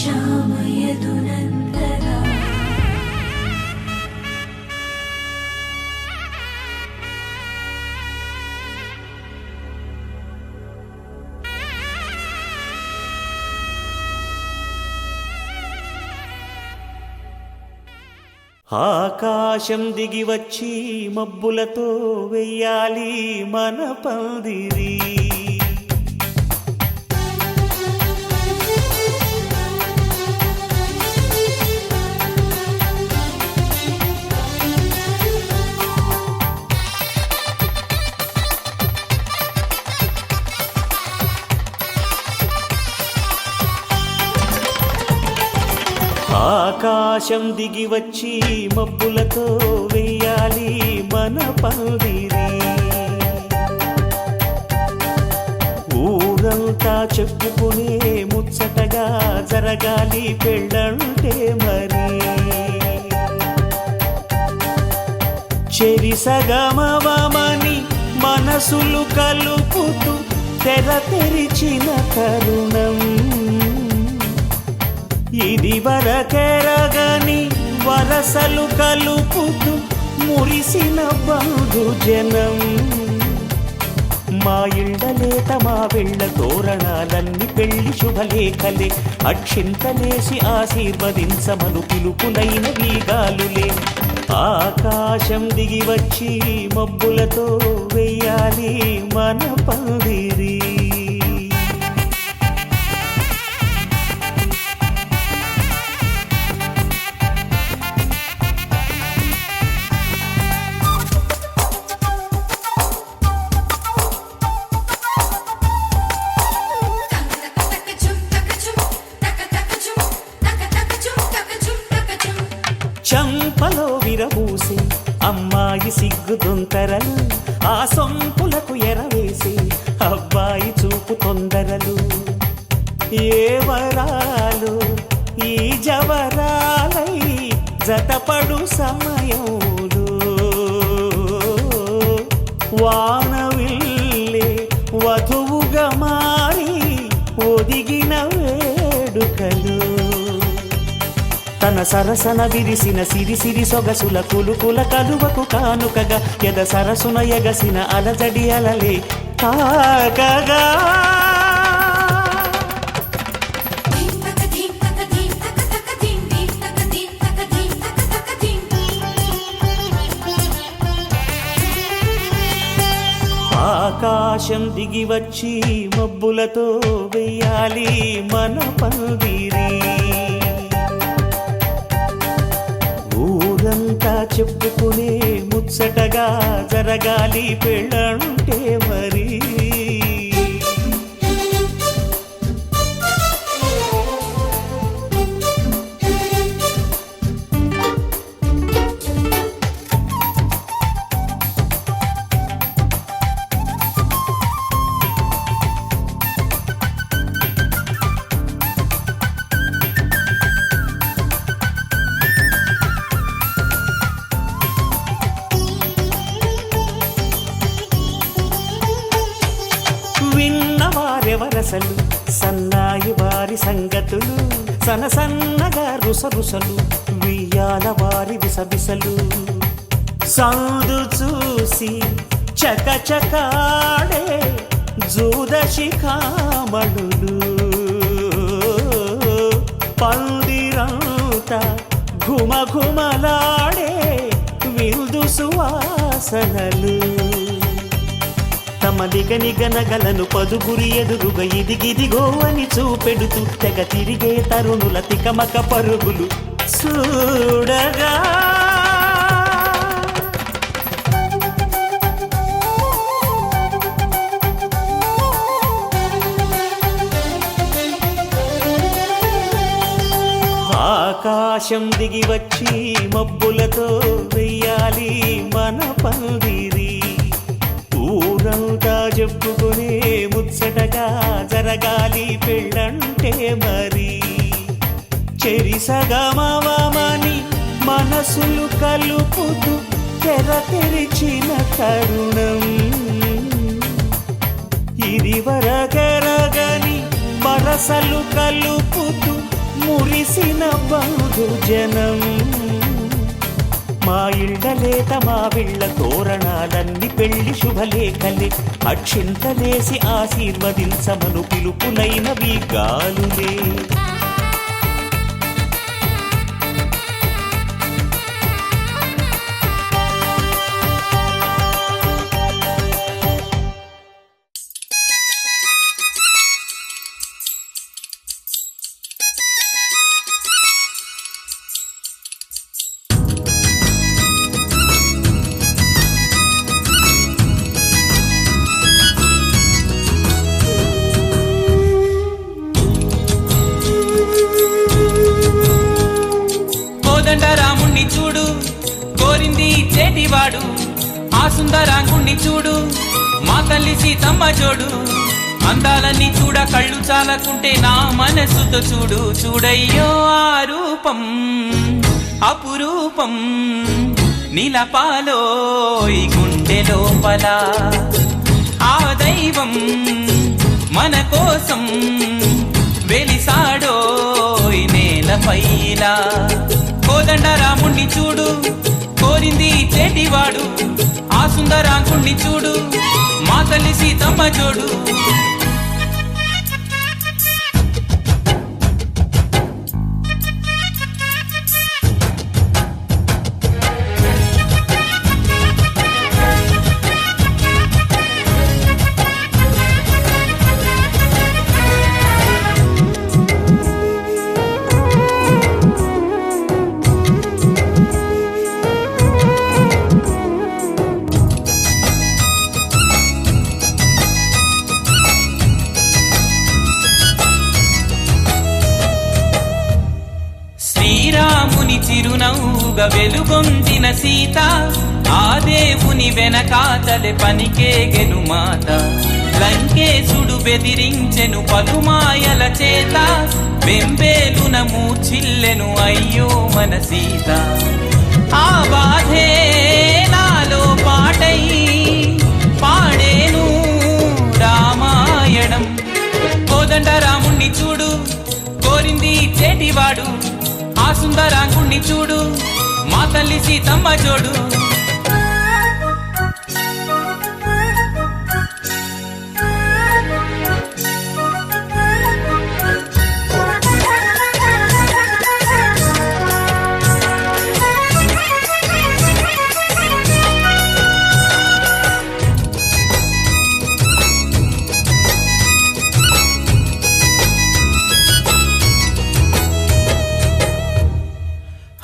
श्यामयदुनन्दना ఆకాశం దిగి వచ్చి మబ్బులతో వెయ్యాలి మన పందిరి. ఆకాశం దిగి వచ్చి మబ్బులతో వెయ్యాలి మన పందిరి. ఊరంతా చెప్పుకునే ముచ్చటగా జరగాలి పెళ్ళంటే మరి. చెరిసగమవమని మనసులు కలుపుతూ తెర తెరిచిన తరుణం ఇది వరకెరగని వరసలు కలుపుతూ మురిసిన బంధుజనం. మా ఇళ్ళలేత మా వెళ్ళ తోరణాలన్నీ పెళ్లి శుభలేఖలే. అక్షింతలేసి ఆశీర్వదించమను పిలుపులైన వీగాలులే. ఆకాశం దిగి వచ్చి మబ్బులతో వెయ్యాలి మన పందిరి. చంపలో విరబూసి అమ్మాయి సిగ్గు దొంతరలు. ఆ సొంపులకు ఎరవేసి అబ్బాయి చూపు తొందరలు. ఏ వరాలు ఈ జవరాలై జతపడు సమయంలో వానవిల్లే వధువుగా మారి ఒదిగిన వేడుకలు. తన సరసన విరిసిన సిరిసిరి సొగసుల కులుకుల కలువకు కానుకగా ఎద సరసున ఎగసిన అలజడి అలలే తాకగా. ఆకాశం దిగి వచ్చి మబ్బులతో వెయ్యాలి మన పందిరి. ఊరంతా చెప్పుకునే ముచ్చటగా జరగాలి పెళ్ళంటే మరి. విన్నవారెవరసలు సన్నాయి వారి సంగతులు. సనసన్నగా రుసరుసలు వియ్యాల వారి విసబిసలు. సందు చూసి చకచకాడే జూదశిఖామణులు. పందిరంతా ఘుమఘుమలాడే విందు సువాసనలు. తమ నిగనిగనగలను పదుగురి ఎదురుగా ఇదిగిదిగో అని చూపెడుతూ తెగ తిరిగే తరుణుల తికమక పరుగులు చూడగా. ఆకాశం దిగి వచ్చి మబ్బులతో వెయ్యాలి మన పందిరి. ఊరంతా చెప్పుకునే ముచ్చటగా జరగాలి పెళ్ళంటే మరి. చెరిసగమవమని మనసులు కలుపుతూ తెర తెరిచిన తరుణం ఇది వరకెరగని వరసలు కలుపుతూ మురిసిన బంధు జనం. మా ఇళ్ళలేత మా విళ్ళ తోరణాలన్ని పెళ్లి శుభలేఖలే, అక్షింతలేసి ఆశీర్వదించమను పిలుపులైనవి గాలులే. రాముణ్ణి చూడు, కోరింది చేటివాడు. ఆ సుందరాంగుణ్ణి చూడు, మా తల్లి సీతమ్మ జోడు. అందాలన్నీ చూడ కళ్ళు చాలకుంటే నా మనసుతో చూడు. చూడయ్యో ఆ రూపం అపురూపం, నిలపాలో ఈ గుండె లోపల. ఆ దైవం మన కోసం వెలిసాడో ఈ నేలపైన. కోదండ రాముణ్ణి చూడు, కోరింది చేటివాడు. ఆ సుందరాంగుణ్ణి చూడు, మా తల్లి సీతమ్మ జోడు. శ్రీరాముని చిరునవ్వుగా వెలుగొందిన సీత, ఆ దేవుని వెనకాతలే పనికేగెను మాత. లంకేశుడు బెదిరించెను పలుమాయల చేత, వెంబేలున మూర్ఛిల్లెను అయ్యో మన సీత. ఆ బాధే నాలో పాటై పాడేను రామాయణం. కోదండ రాముణ్ణి చూడు, కోరింది చేటివాడు. ఆ సుందరాంగుణ్ణి చూడు, మా తల్లి సీతమ్మ జోడు.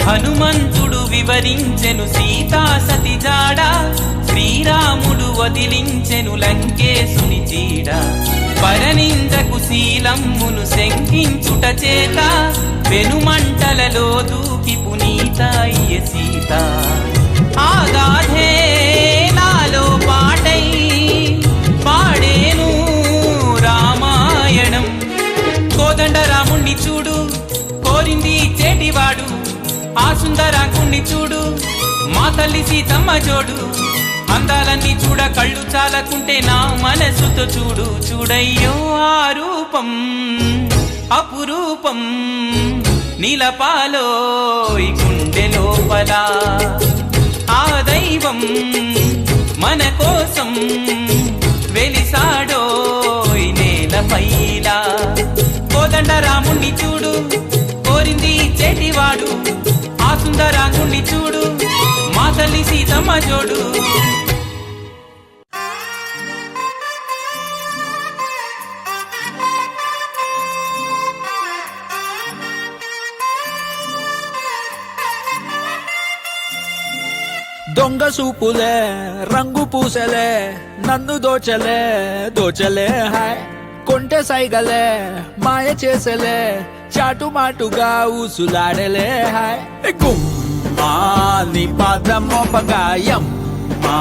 హనుమంతుడు వివరించెను సీతా సతి జాడ, శ్రీరాముడు వదిలించెను లంకేశుని చీడ. పరనిందకు శీలమ్మును శంకించుట చేత, పెనుమంటలలో దూకి పునీతాయ్య సీత. ఆ గాథే నాలో పాటై పాడేను రామాయణం. కోదండ రాముణ్ణి చూడు, కోరింది చేటివాడు. ఆ సుందరాంగుణ్ణి చూడు, మా తల్లి సీతమ్మ జోడు. అందాలన్నీ చూడ కళ్ళు చాలకుంటే నా మనసుతో చూడు. చూడయ్యో ఆ రూపం అపురూపం, నిలపాలో ఈ గుండె లోపల. ఆ దైవం మన కోసం వెలిసాడో ఈ నేలపైన. కోదండ రాముణ్ణి చూడు, కోరింది చేటివాడు. ఆ సుందరాంగుణ్ణి చూడు, మా తల్లి సీతమ్మ జోడు. దొంగ సూపులే రంగు పూసలే నన్ను దోచలే దోచలే హాయ్. కొంటె సైగలే మాయ చేసలే చాటుమాటుగా ఊసులాడలే హాయ్. గుమ్మా నీ పాదం మోపగాయం మా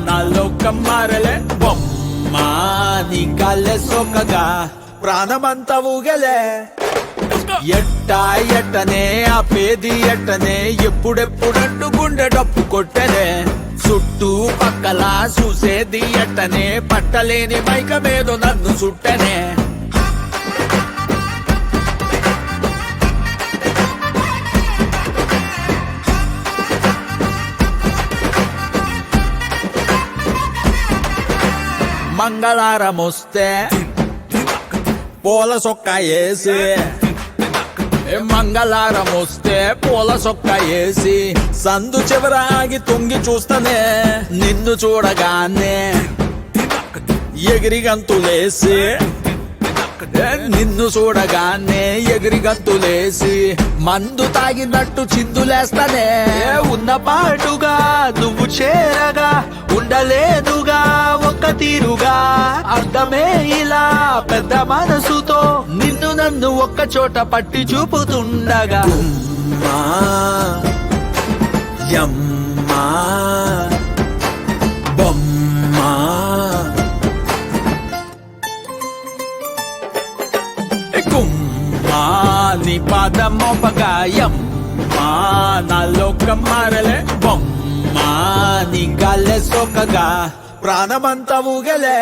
నాలో కమ్మారలే. బొమ్మా నీ కాళ్ళే సోకగా ప్రాణమంతా ఊగలే. ఎట్టా ఎట్టనే ఆపేది ఎట్టనే, ఎప్పుడెప్పుడంటూ గుండె డప్పు కొట్టనే. చుట్టూ పక్కల చూసేది ఎట్టనే, పట్టలేని మైకమేదో నన్ను చుట్టనే. మంగళారమొస్తే పూల సొక్క వేసి మంగళారమొస్తే పూల సొక్క వేసి సందు చివరాగి తొంగి చూస్తనే నిన్ను చూడగానే ఎగిరి గంతులేసి నిన్ను చూడగానే ఎగిరి గంతులేసి మందు తాగినట్టు చిందులేస్తానే ఉన్న పాటుగా నువ్వు చేరగా ఉండలేదుగా ఒక్క తీరుగా అర్థమే ఇలా పెద్ద మనసుతో నిన్ను నన్ను ఒక్క చోట పట్టి చూపుతుండగా అమ్మా, యమ్మా, బొమ్మా కుమ్మా నీ పాదమోపగాయం మా నాలోక మారలే బొమ్మా నీ గాల్లె సోకగా ప్రాణమంతా ఊగలే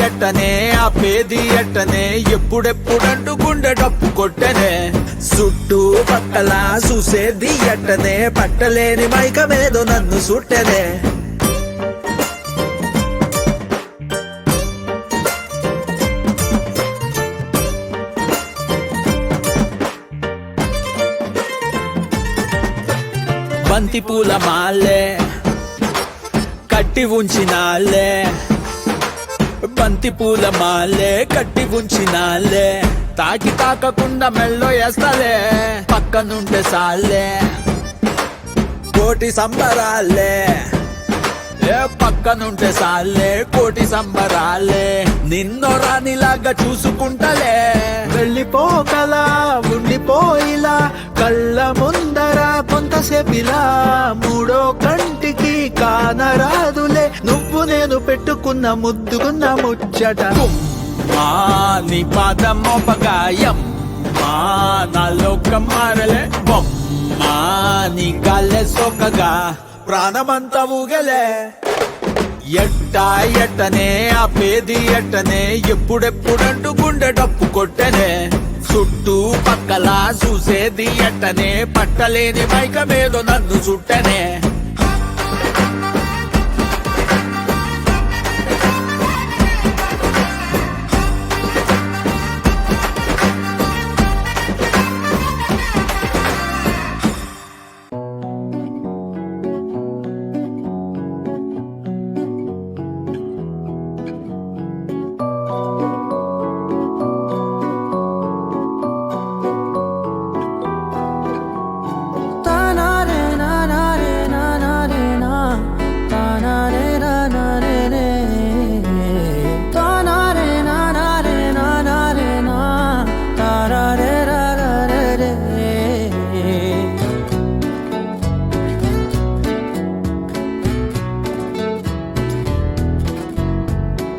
ఎట్టనే ఆపేది ఎట్టనే ఎప్పుడెప్పుడంటూ గుండె డప్పు కొట్టనే చుట్టూ పక్కల చూసేది ఎట్టనే పట్టలేని మైకమేదో నన్ను సుట్టనే బంతి పూల మాలే కట్టి ఉంచినాలే బంతి పూల మాలే కట్టి ఉంచినాలే తాకి తాకకుండా మెల్లో వేస్తలే పక్కనుంటే సాలే కోటి సంబరాలే పక్కనుంటే సాలే కోటి సంబరాలే నిన్నో రానిలాగా చూసుకుంటలే వెళ్ళిపోకలా ఉండిపోయిలా కళ్ళ ముందర కొంతసేపిలా మూడో కంటికి కానరాదులే నువ్వు నేను పెట్టుకున్న ముద్దుకున్న ముచ్చట మా నీ పాదమోపగాయం మా నాలోక మారలే బొమ్మా నీ గాల్లె సోకగా ప్రాణమంతా ఊగలే ఎట్టనే ఆపేది ఎట్టనే ఎప్పుడెప్పుడంటూ గుండె డప్పు కొట్టనే చుట్టూ పక్కల చూసేది ఎట్టనే పట్టలేని మైకమేదో నన్ను చుట్టనే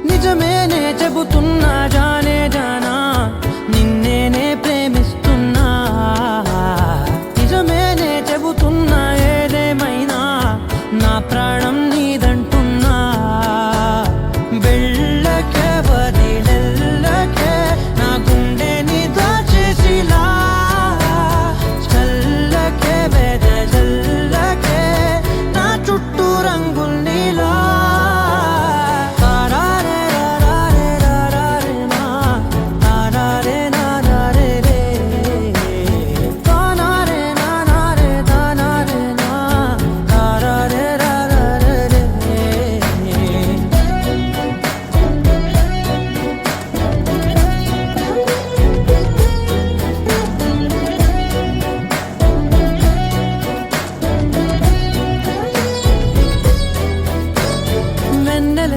నిజమేనే చెబుతున్నా జానే జానా నిన్నేనే ప్రేమిస్తున్నా నిజమేనే చెబుతున్నా ఏదేమైనా నా ప్రాణం నీదంటున్నా వెళ్ళకే వదిలెల్లకే నా గుండెని దాచేసిలా చల్లకే వెదజల్లకే నా చుట్టూ రంగుల్నిలా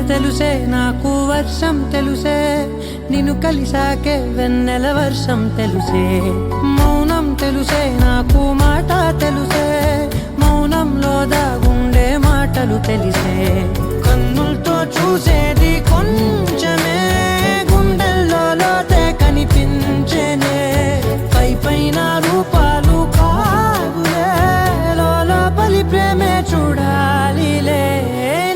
తెలుసే నాకు వర్షం తెలుసే నిన్ను కలిసాకే వెన్నెల వర్షం తెలుసే మౌనం తెలుసే నాకు మాట తెలుసే మౌనంలో దాగుండే మాటలు తెలిసే కన్నులతో చూసేది కొంచెమే గుండెల్లో లోతే కనిపించేనే పై పైన రూపాలు కాదులే లోపలి ప్రేమే చూడాలిలే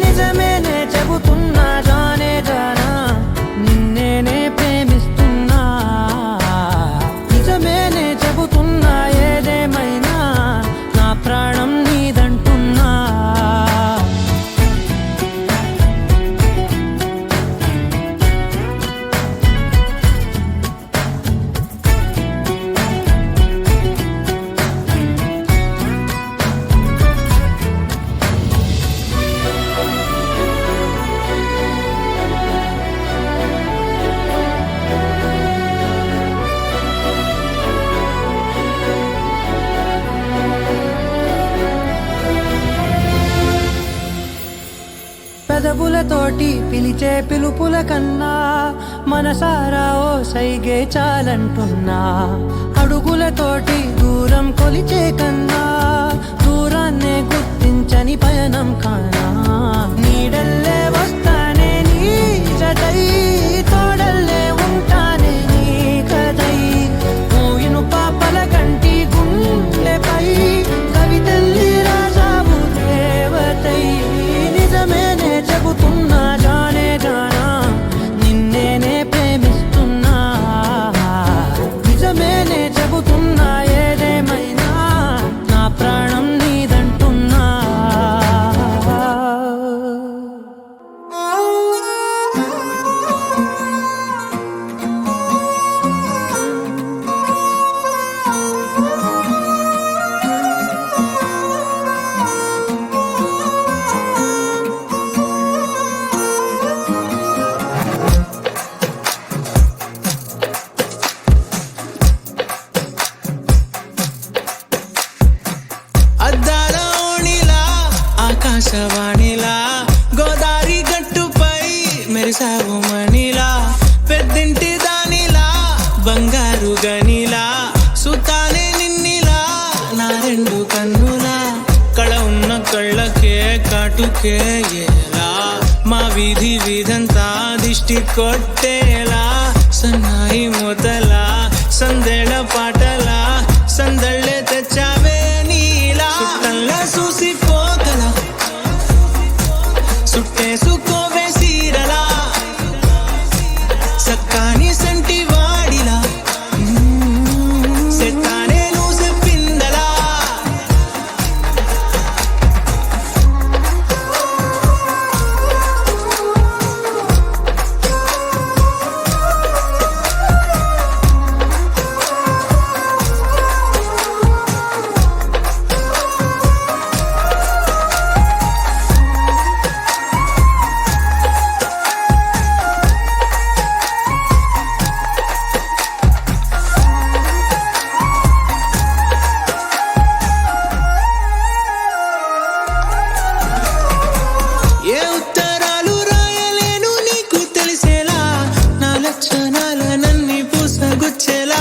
నిజమేనే చెబుతున్నా జానే జానా నిన్నేనే ప్రేమిస్తున్నా నిజమేనే చెబుతున్నా పెదవులతోటి పిలిచే పిలుపుల కన్నా మనసారా ఓ సైగే చాలంటున్నా. అడుగులతోటి దూరం కొలిచే కన్నా దూరాన్నే గుర్తించని పయనం కానా. నీడల్లే వస్తానే నీ జతై, తోడల్లే ఉంటానే నీ కథై. మూయిను పాపల కంటి గుండెపై కవితల్లి రాజావు దేవతై. నిజమేనే చెబుతున్నా జానే జానా, నిన్నేనే ప్రేమిస్తున్నా. నిజమేనే చెబుతున్నా ఏదేమైనా నా ప్రాణం నీదంటున్నా. అద్దాల ఓణిలా ఆకాశవాణిలా గోదారి గట్టుపై మెరిసావు మణిలా. పెద్దింటి దానిలా బంగారు గనిలా సుతానే నిన్నిలా నా రెండు కన్నులా. కళ ఉన్న కళ్ళకే కాటుకే ఎలా మా వీధి వీధంతా దిష్టి కొట్టేలా. సన్నాయి మూతలా సందేళ పాటలా సందళ్ళే తెచ్చావే నీలా. చుట్టల్లా చూసిపోగల సుట్టేసుకోవే సీరలా. సక్కాని సంటి వాడిలా సెట్టానే నువ్వు చెప్పిందలా. ఏ ఉత్తరాలు రాయలేను నీకు తెలిసేలా, నా లక్షణాలనన్నీ పూసగుచ్చేలా.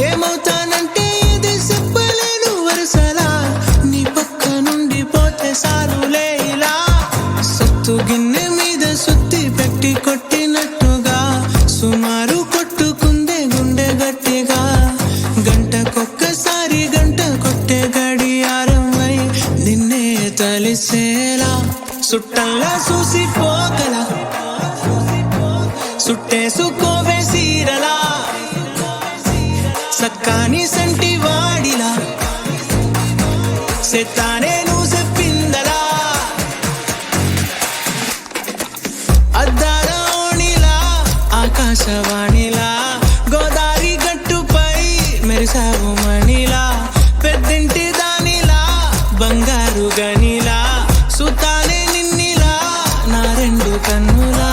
ఏమవుతానంటే ఇది చెప్పలేను వరుసలా, నీ పక్క నుండి పోతే సారులే ఇలా. సత్తు గిన్నె మీద సుత్తి పెట్టి కొట్టినట్టుగా సుమారు కొట్టుకుందే గుండె గట్టిగా. గంటకొక్కసారి గంట కొట్టే గడియారమై నిన్నే తలిసేలా. సుట్టల్లా చూసిపోగల సుట్టేసుకోవే సీరలా. సక్కాని సంటి వాడిలా సెత్తానే నువ్వు చెప్పిందలా. అద్దాల ఓణిలా ఆకాశవాణిలా గోదారి గట్టుపై మెరిసావు మణిలా. పెద్దింటి దానిలా బంగారు గనిలా సుతానే నిన్నిలా నా రెండు కన్నులా.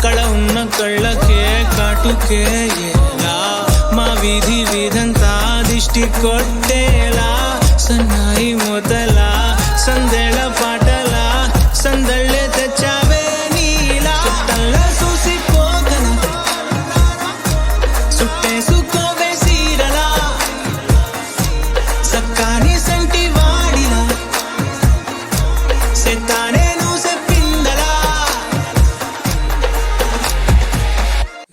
కళ ఉన్న కళ్ళకే కాటుకే ఎలా మా వీధి వీధంతా దిష్టి కొట్టేలా. సన్నాయి మూతలా సందేళ పాటలా సందళ్ళే తెచ్చావే నీలా. చుట్టల్లా చూసిపోగల సుట్టేసుకోవే సీరలా. సక్కాని సంటి వాడిలా సెత్తానే నువ్వు చెప్పిందలా.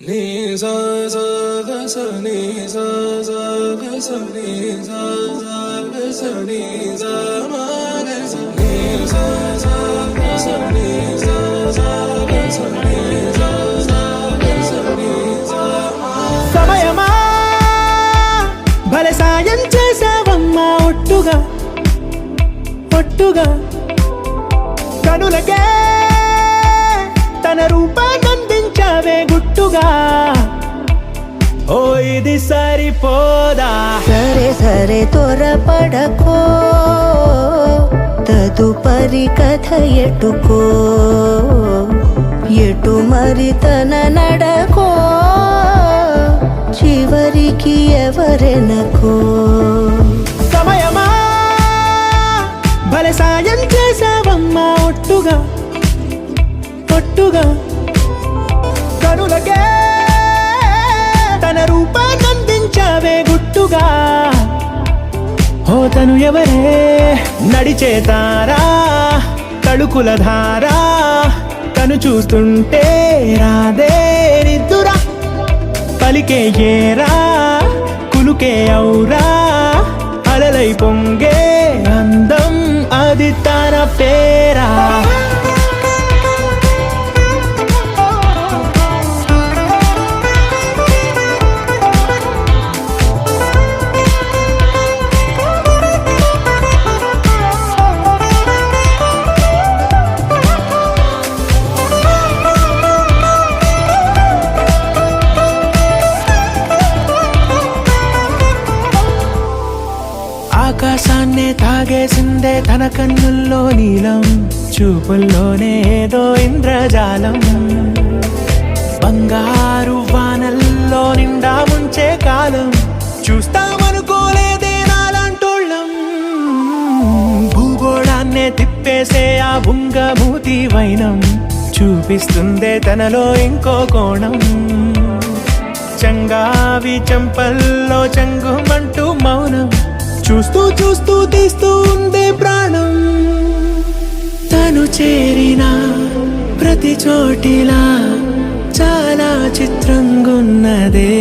నీ సా సా గ స నీ సా సా గ స నీ సా సా గ స నీ సా మా గ స నీ సా సా గ స నీ సా సా గ స నీ సా సా గ స నీ సా మా. సమయమా భలే సాయం చేసావమ్మా ఒట్టుగా ఒట్టుగా. కనులకే తన రూపాన్నందించావే గుట్టుగా. ఓ ఇది సరిపోదా. సరే సరే త్వరపడకో, తదుపరి కథ ఎటుకో. ఎటు మరి తన నడకో, చివరికి ఎవరెనకో. సమయమా భలే సాయం చేసావమ్మా ఒట్టుగా గుట్టుగా ఓ తను ఎవరే నడిచే తారా తళుకుల ధారా తను చూస్తుంటే రాదే నిద్దురా పలికే ఏరా కులుకే ఔరా అలలై పొంగే అందం అది తన పేరా ఆకాశాన్నే తాగేసిందే తన కన్నుల్లో నీలం చూపుల్లోనే ఏదో ఇంద్రజాలం బంగారు వానల్లో నిండా ముంచే కాలం చూస్తామనుకోలేదే నాలాంటోళ్ళం భూగోళాన్నే తిప్పేసే ఆ బుంగమూతి వైనం చూపిస్తుందే తనలో ఇంకో కోణం చంగావి చంపల్లో చంగుమంటూ మౌనం చూస్తూ చూస్తూ తీస్తూ ఉందే ప్రాణం తను చేరిన ప్రతి చోటిలా చాలా చిత్రంగున్నదే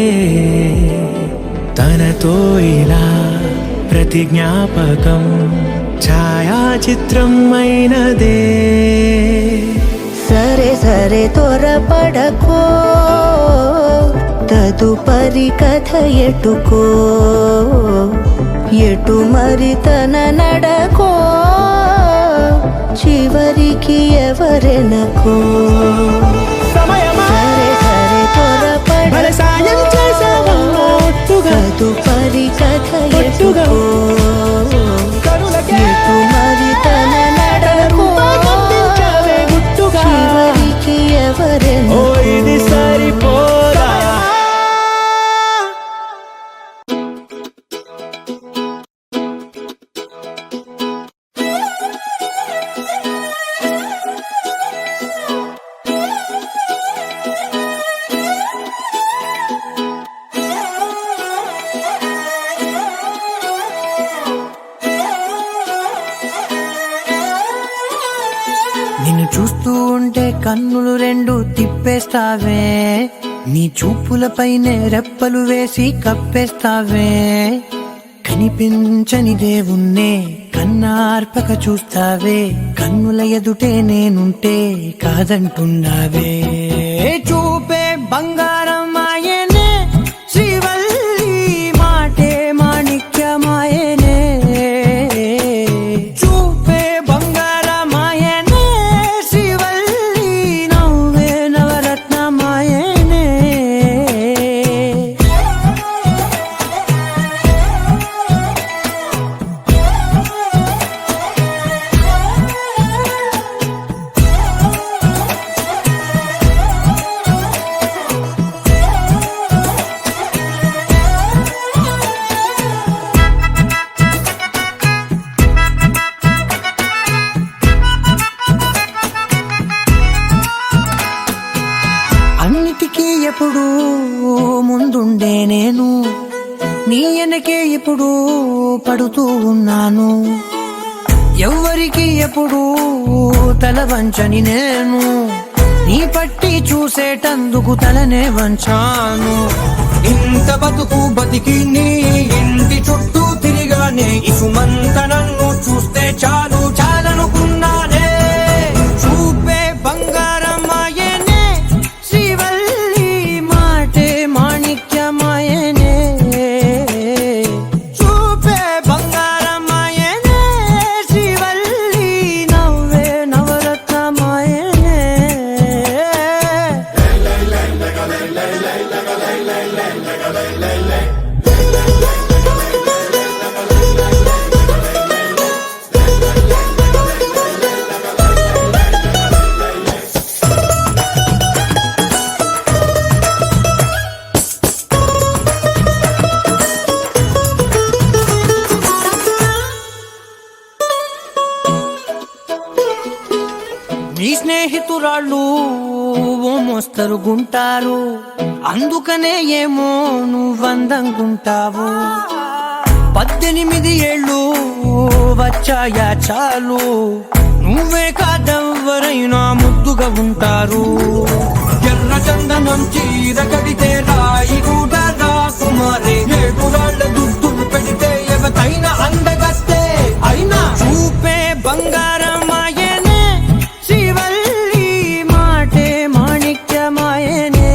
తనతో ఇలా ప్రతి జ్ఞాపకం ఛాయాచిత్రం అయినదే సరే సరే త్వరపడకో తదుపరి కథ ఎటుకో ఎటు మరి తన నడకో చివరికి ఎవరెనకో సమయమా సరే సరే భలే సాయం చేసావమ్మా ఒట్టుగా తదుపరి కథ ఒట్టుగా ఎటుకో కనులకే ఎటు మరి తన నడకో అందించావే గుట్టుగా చివరికి ఓ ఎవరెనకో ఇది సరిపోదా నిన్ను చూస్తూ ఉంటే కన్నులు రెండు తిప్పేస్తావే నీ చూపులపైనే రెప్పలు వేసి కప్పేస్తావే కనిపించని దేవుణ్ణే కన్నార్పక చూస్తావే కన్నుల ఎదుటే నేనుంటే కాదంటున్నావే చూపే బంగారం ఆయనే శ్రీవల్లి మాటే మాణిక్యమాయనే చూపే బంగారమాయనే శ్రీవల్లి నవ్వే నవరత్నమాయనే అన్నిటికీ ఎప్పుడు ముందుండే నేను నీ వెనకే ఎప్పుడు పడుతూ ఉన్నాను ఎవ్వరికి ఎప్పుడు తల వంచని నేను నీ పట్టి చూసేటందుకు తలనే వంచాను ఇంత బతుకు బతికి నీ ఇంటి చుట్టూ తిరిగానే ఇసుమంత నన్ను చూస్తే చాలు చాలనుకున్నానే చూపే బంగారమాయనే శ్రీవల్లి మాటే మాణిక్యమాయనే చూపే బంగారమాయనే శ్రీవల్లి నవ్వే నవరత్నమాయనే నీ స్నేహితురాళ్ళు ఓ మోస్తరుగుంటారు అందుకనే ఏమో నువ్వందంగుంటావు 18 ఏళ్ళు వచ్చాయా చాలు, నువ్వే కాదెవ్వరైనా ముద్దుగా ఉంటారు. ఎర్ర చందనం చీర కడితే రాయి కూడా రాకుమారే, 7 రాళ్ళ దుద్దులు పెడితే ఎవతైనా అందగస్తే అయినా చూపే బంగారమాయనే, శ్రీవల్లి మాటే మాణిక్యమాయనే.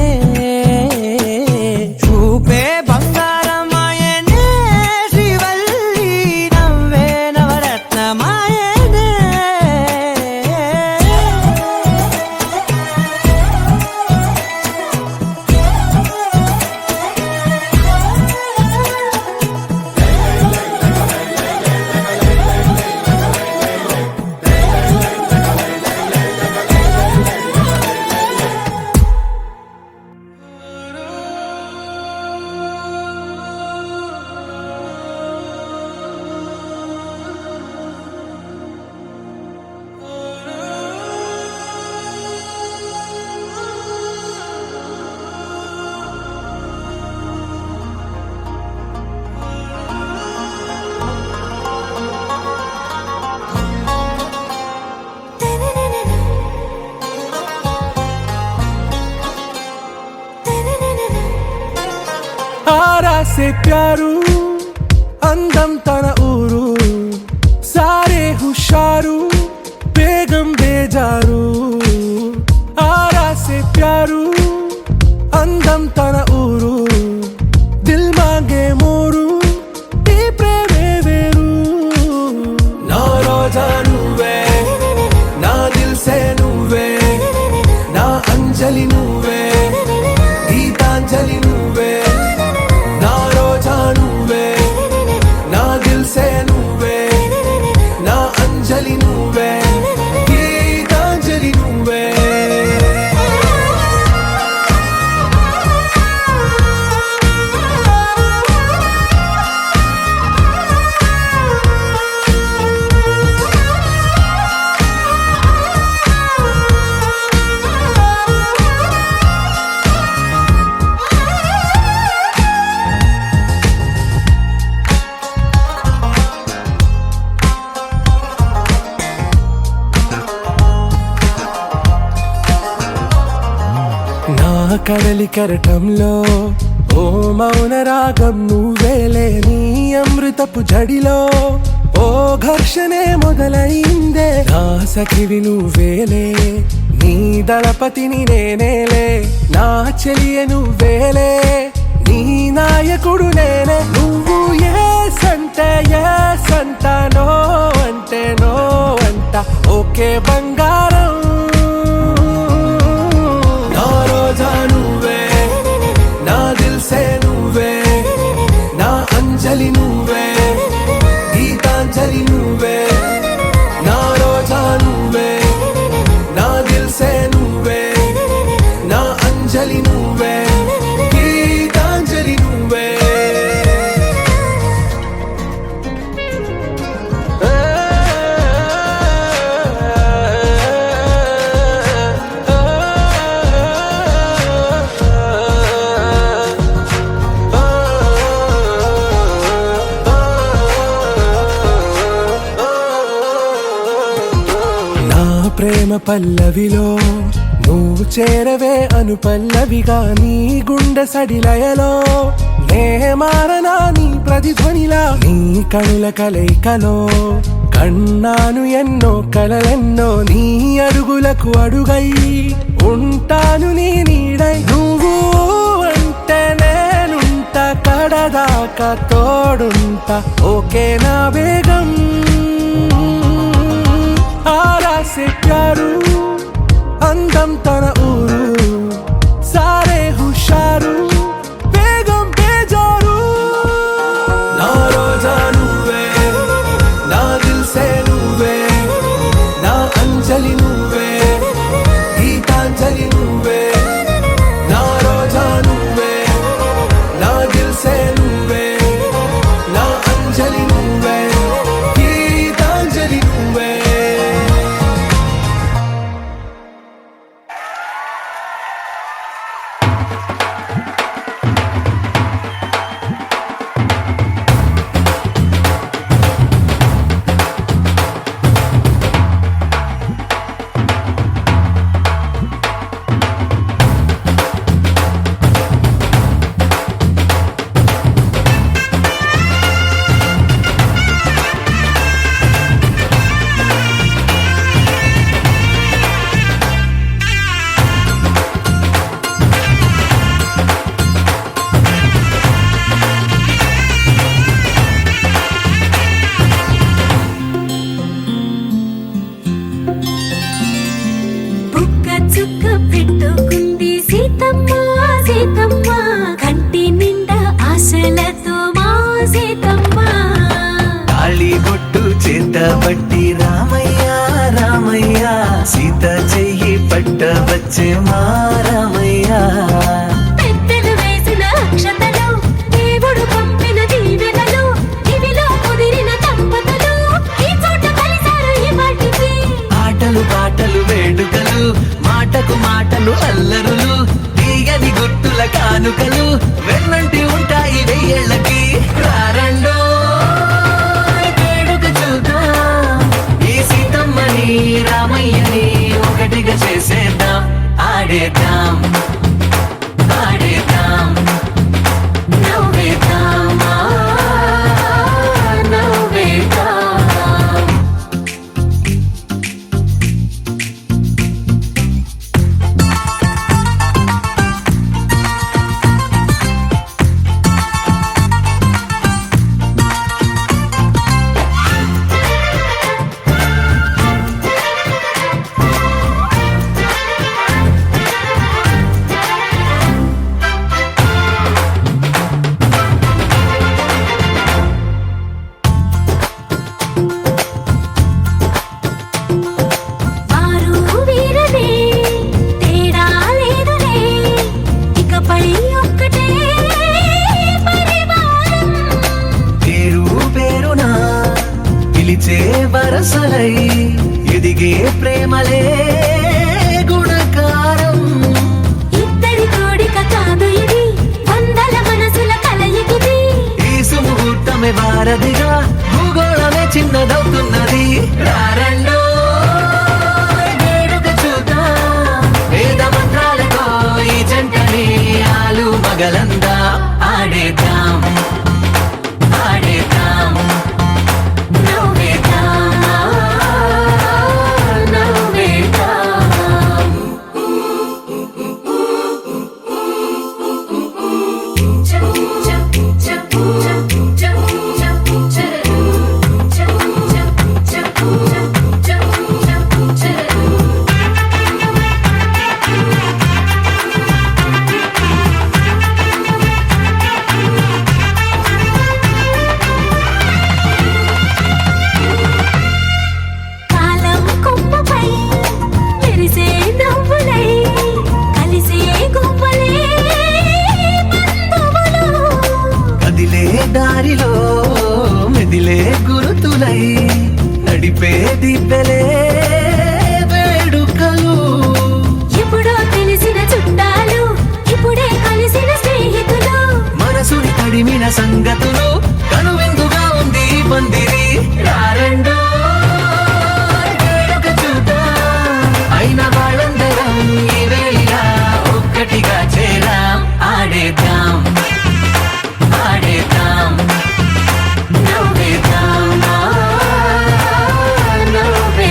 చూపే బంగారమాయనే, శ్రీవల్లి నవ్వే నవరత్నమాయనే. आरा से प्यारू అందం తన ఊరు, సారే హుషారు బేగం బేజారు. ఆరా సే ప్యారు అందం తన ఊరు, దిల్ మాంగే మోరు ఈ ప్రేమే వేరు. నా రోజా నువ్వే, నా దిల్ సే నువ్వే, నా అంజలి నువ్వే, గీతాంజలి నువ్వే. నా రోజా నువ్వే, నా దిల్ సే నువ్వే, నా అంజలి నువ్వే, గీతాంజలి నువ్వే. నా కడలి కరటంలో ఓ మౌన రాగం నువ్వేలే, నీ అమృతపు జడిలో ఓ ఘర్షణే మొదలైందే. నా సఖివి నువ్వేలే, నీ దళపతిని నేనేలే, నా చెలియ నువ్వేలే, నీ నాయకుడు నేనే. నువ్వు ఏ సంట నో అంటే నో అంట, ఓకే బంగారం. నా రోజా నువ్వే, నా దిల్ సే నువ్వే, నా అంజలి నువ్వే, గీతాంజలి నువ్వే. నా రోజా నువ్వే, నా దిల్ సే నువ్వే, నా అంజలి నువ్వే, గీతాంజలి నువ్వే. ప్రేమ పల్లవిలో నువ్వు చేరవే అను పల్లవిగా, నీ గుండె సడిలయలో నే మారనా నీ ప్రతిధ్వనిలా. నీ కనుల కలయికలో కన్నాను ఎన్నో కలలెన్నో, నీ అడుగులకు అడుగై ఉంటాను నీ నీడై. నువ్వు అంటే నేనుంట కడదాకా తోడుంటా, ఓకే నా బేగం. ఆరా సే ప్యారు అందం తన ఊరు, సారే హుషారు బేగం బేజారు. నా రోజా నువ్వే, నా దిల్ సే నువ్వే, నా అంజలి నువ్వే, గీతాంజలి నువ్వే. నా రోజా నువ్వే, నా దిల్ సే నువ్వే, నా అంజలి నువ్వే, గీతాంజలి నువ్వే. పట్టబట్టి రామయ్య రామయ్య సీత చెయ్యి పట్టవచ్చే మా రామయ్య పెద్దలు వేసిన అక్షతలు దేవుడు పంపిన దీవెనలు ఇవిలో కుదిరిన దంపతులు ఈ చోట కలిసారు ఈ వాటికి ఆటలు పాటలు వేడుకలు మాటకు మాటలు అల్లరులు తీయని గుర్తుల కానుకలు వెన్నంటి ఉంటాయి వెయ్యేళ్ళకి రారండో వేడుక చూద్దాం ఈ సీతమ్మని రామయ్యని ఒకటిగా చేసేద్దాం ఆడేద్దాం ఆడేద్దాం నవ్వేద్దాం నవ్వేద్దాం వారు వీరలే తేడా లేదులే ఇకపై ఒక్కటే పరివారం పేరు పేరునా పిలిచే వరసలై ఎదిగే ప్రేమలే గుణకారం ఇద్దరి కోడిక కాదు ఇది వందల మనసుల కలయికిది ఈ సుముహూర్తమే వారధిగా భూగోళమే చిన్నదవుతున్నది రారండో వేడుక చూద్దాం వేద మంత్రాలతో ఈ జంటని ఆలు మగలందా ఆడేద్దాం ఆడేద్దాం నవ్వేద్దాం నవ్వేద్దాం కాలం కొమ్మపై మెరిసే నవ్వులై కలిసే గువ్వలే బంధువులు కదిలే దారిలో మెదిలే గురుతులై నడిపే దిబ్బెలే వేడుకలు ఎప్పుడో తెలిసిన చుట్టాలు ఇప్పుడే కలిసిన స్నేహితులు మనసుని తడిమిన సంగతులు కనువిందుగా ఉంది ఈ పందిరి రారండో వేడుక చూద్దాం అయిన వాళ్ళందరం ఈ వేళ ఒక్కటిగా చేరాం ఆడేద్దాం ఆడేద్దాం నవ్వేద్దాం నవ్వేద్దాం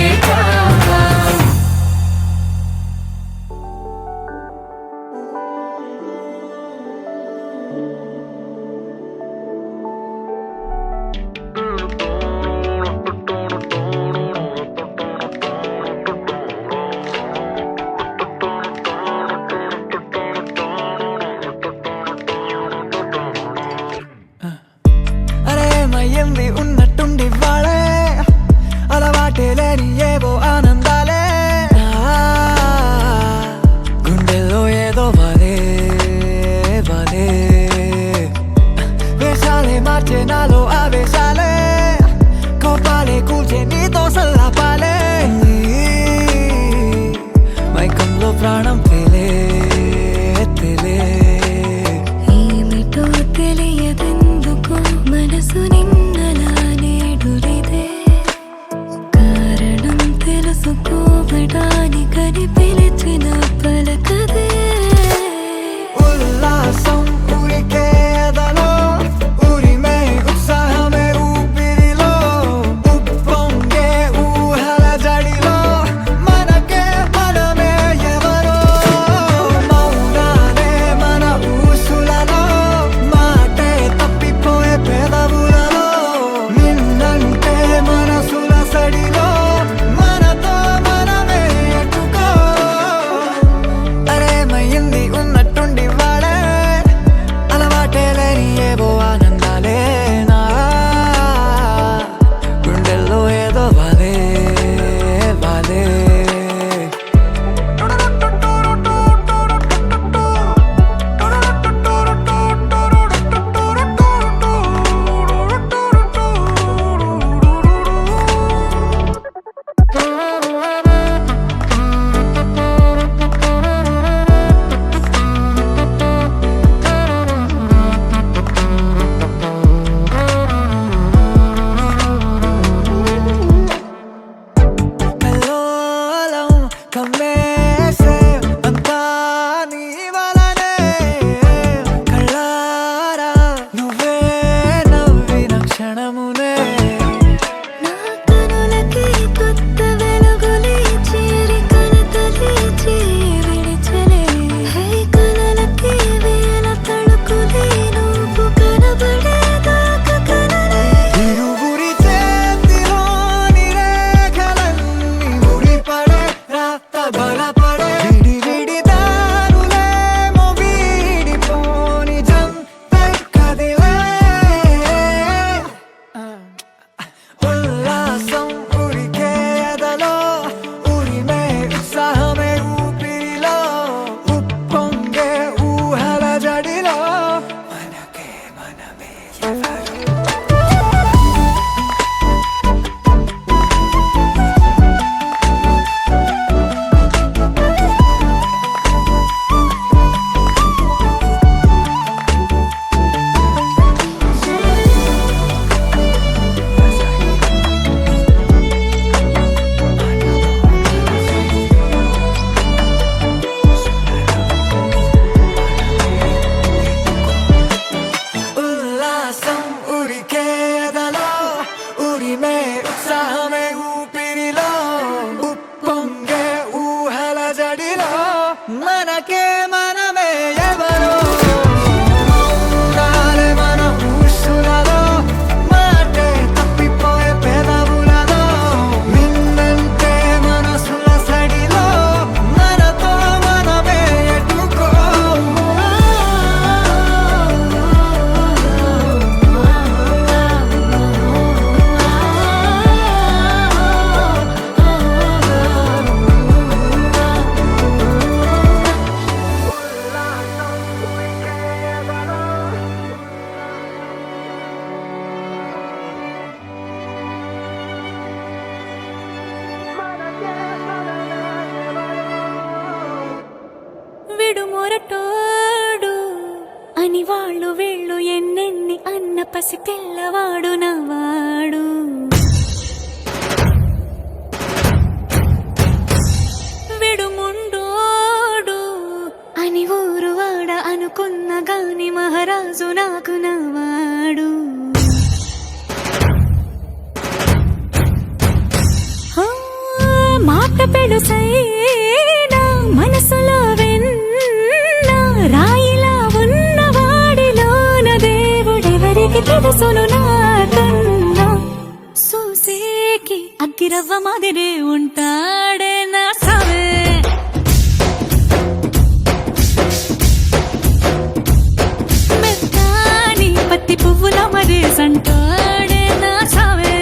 ఉల్లాసం ఉరికే ఎదలో ఉరిమే ఉత్సాహమే ఊపిరిలో ఉప్పొంగే ఊహల జడిలో మనకే మనమే ఎవరు ఉల్లాసం ఉరికే ఎదలో ఉరిమే ఉత్సాహమే ఊపిరిలో ఉప్పొంగే ఊహల జడిలో మనకే మనమే ఎవరో ఉండాలి మన ఊసులలో మాటే తప్పిపోయే పెదవులలో నిన్నంటే మనసుల సడిలో మనతో మనమే ఎటుకో విడు మొరటోడు అని వాళ్ళు వీళ్ళు ఎన్నెన్ని అన్న పసి పిల్లవాడు నవాడు విడు ముండోడు అని ఊరు వాడ అనుకున్న గాని మహారాజు నాకు నవాడు మాట పెడుసైనా మనసులో వెన్న రాయిలా ఉన్నవాడిలోన దేవుడెవరికి తెలుసును నాకన్నా సూసేకి అగ్గిరవ్వ మాదిరే ఉంటాడే నా సవే మెత్తాని పత్తి పువ్వుల మరే సంటాడే నా సవే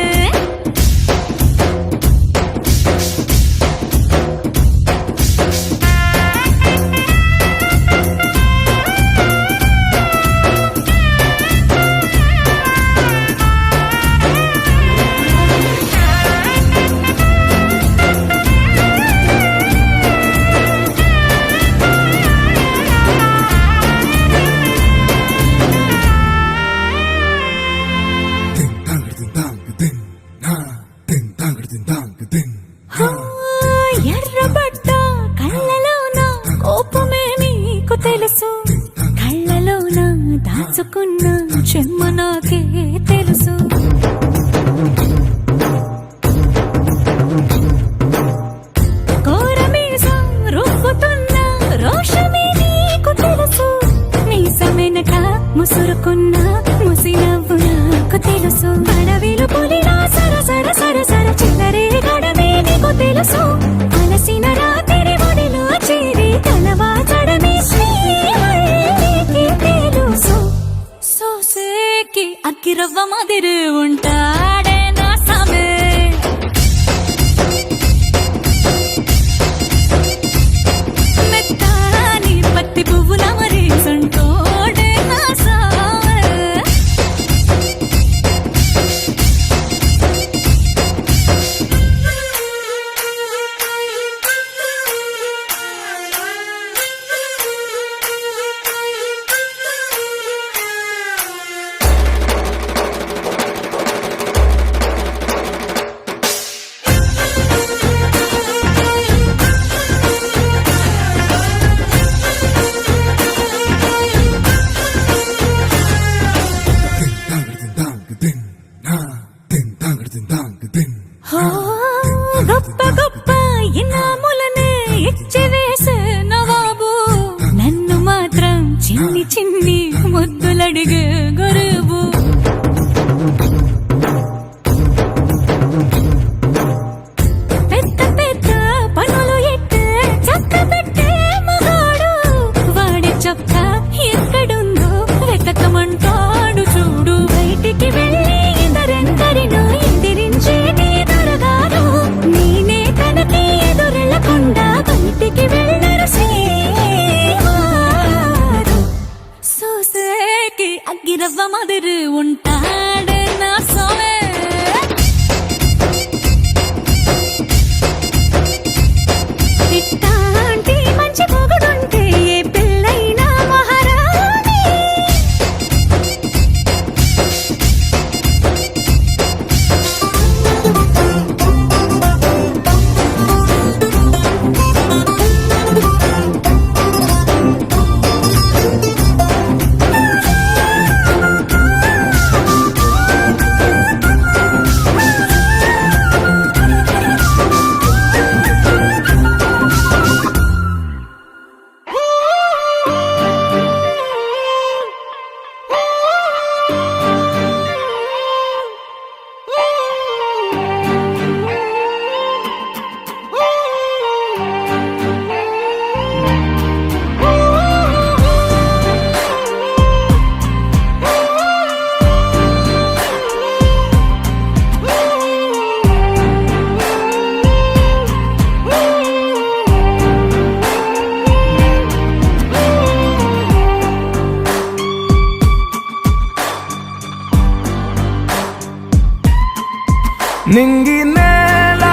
నింగి నేల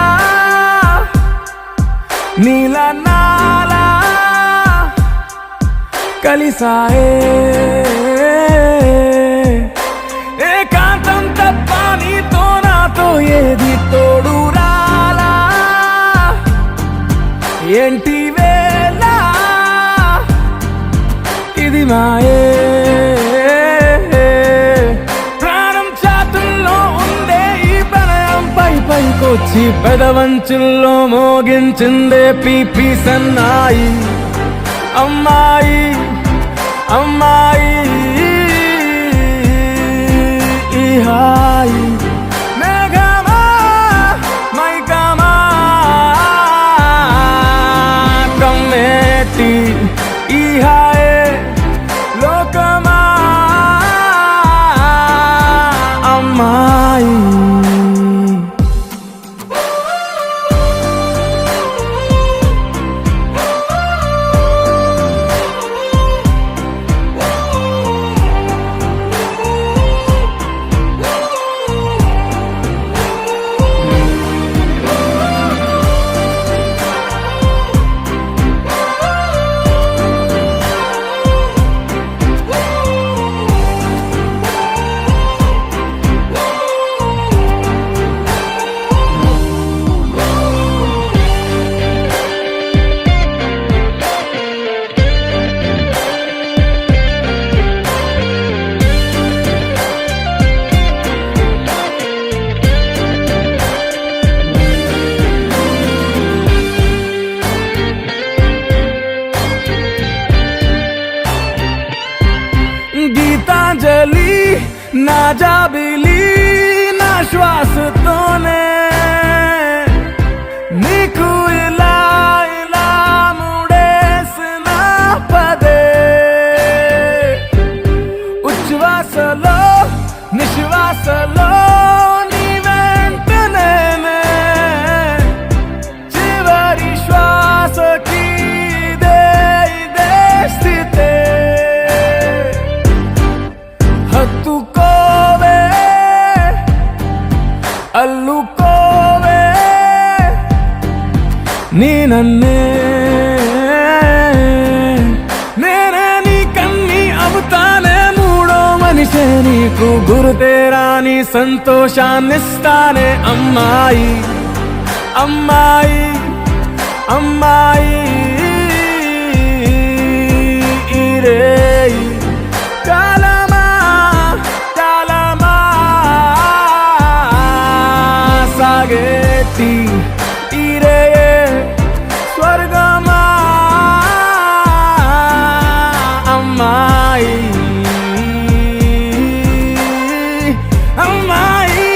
నీల నాల కలిసాయే ఏకాంతం తప్ప నీతో నాతో ఏది తోడు రాలా ఏంటి వేళ ఇది మాయే ప్రాణం చాతుల్లో ఉండే ఈ ప్రణయం పైకొచ్చి పెదవంచుల్లో మోగించిందే పీపీ సన్నాయి అమ్మాయి అమ్మాయి ఈ హాయి మేఘమా మైకమా కమ్మేటి ఈ హాయే లోకమా అమ్మాయి గీతాంజలి నా జాబిలి నా శ్వాసతోనే నీకు ఇలా ఇలా ముడేసిన పదే ఉచ్ఛ్వాసలో నిశ్వాసలో నీ వెంట నేనే చివరి శ్వాసకి ఇదే స్థితే హత్తుకోవే అల్లుకోవే నీ నన్నే నేనే నీ కన్ని అవుతానే మూడో మనిషే నీకు గురుతేరాని సంతోషాన్నిస్తానే అమ్మాయి అమ్మాయి అమ్మాయి ఈ రేయి కాలమా కాలమా సాగేటి ఈ రేయే స్వర్గమా అమ్మాయి అమ్మాయి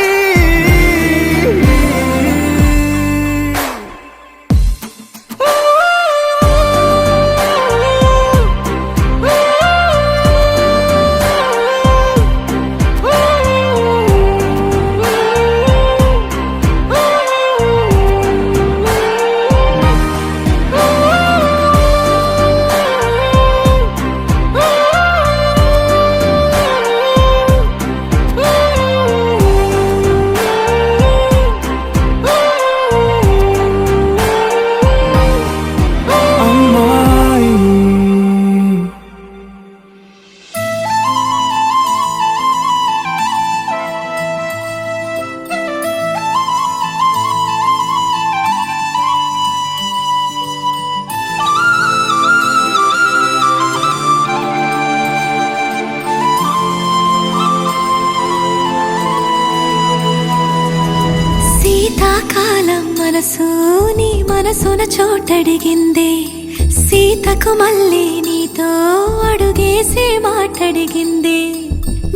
శీతాకాలం మనసు నీ మనసున చోటడిగిందే సీతకు మళ్ళీ నీతో అడుగేసి మాటడిగిందే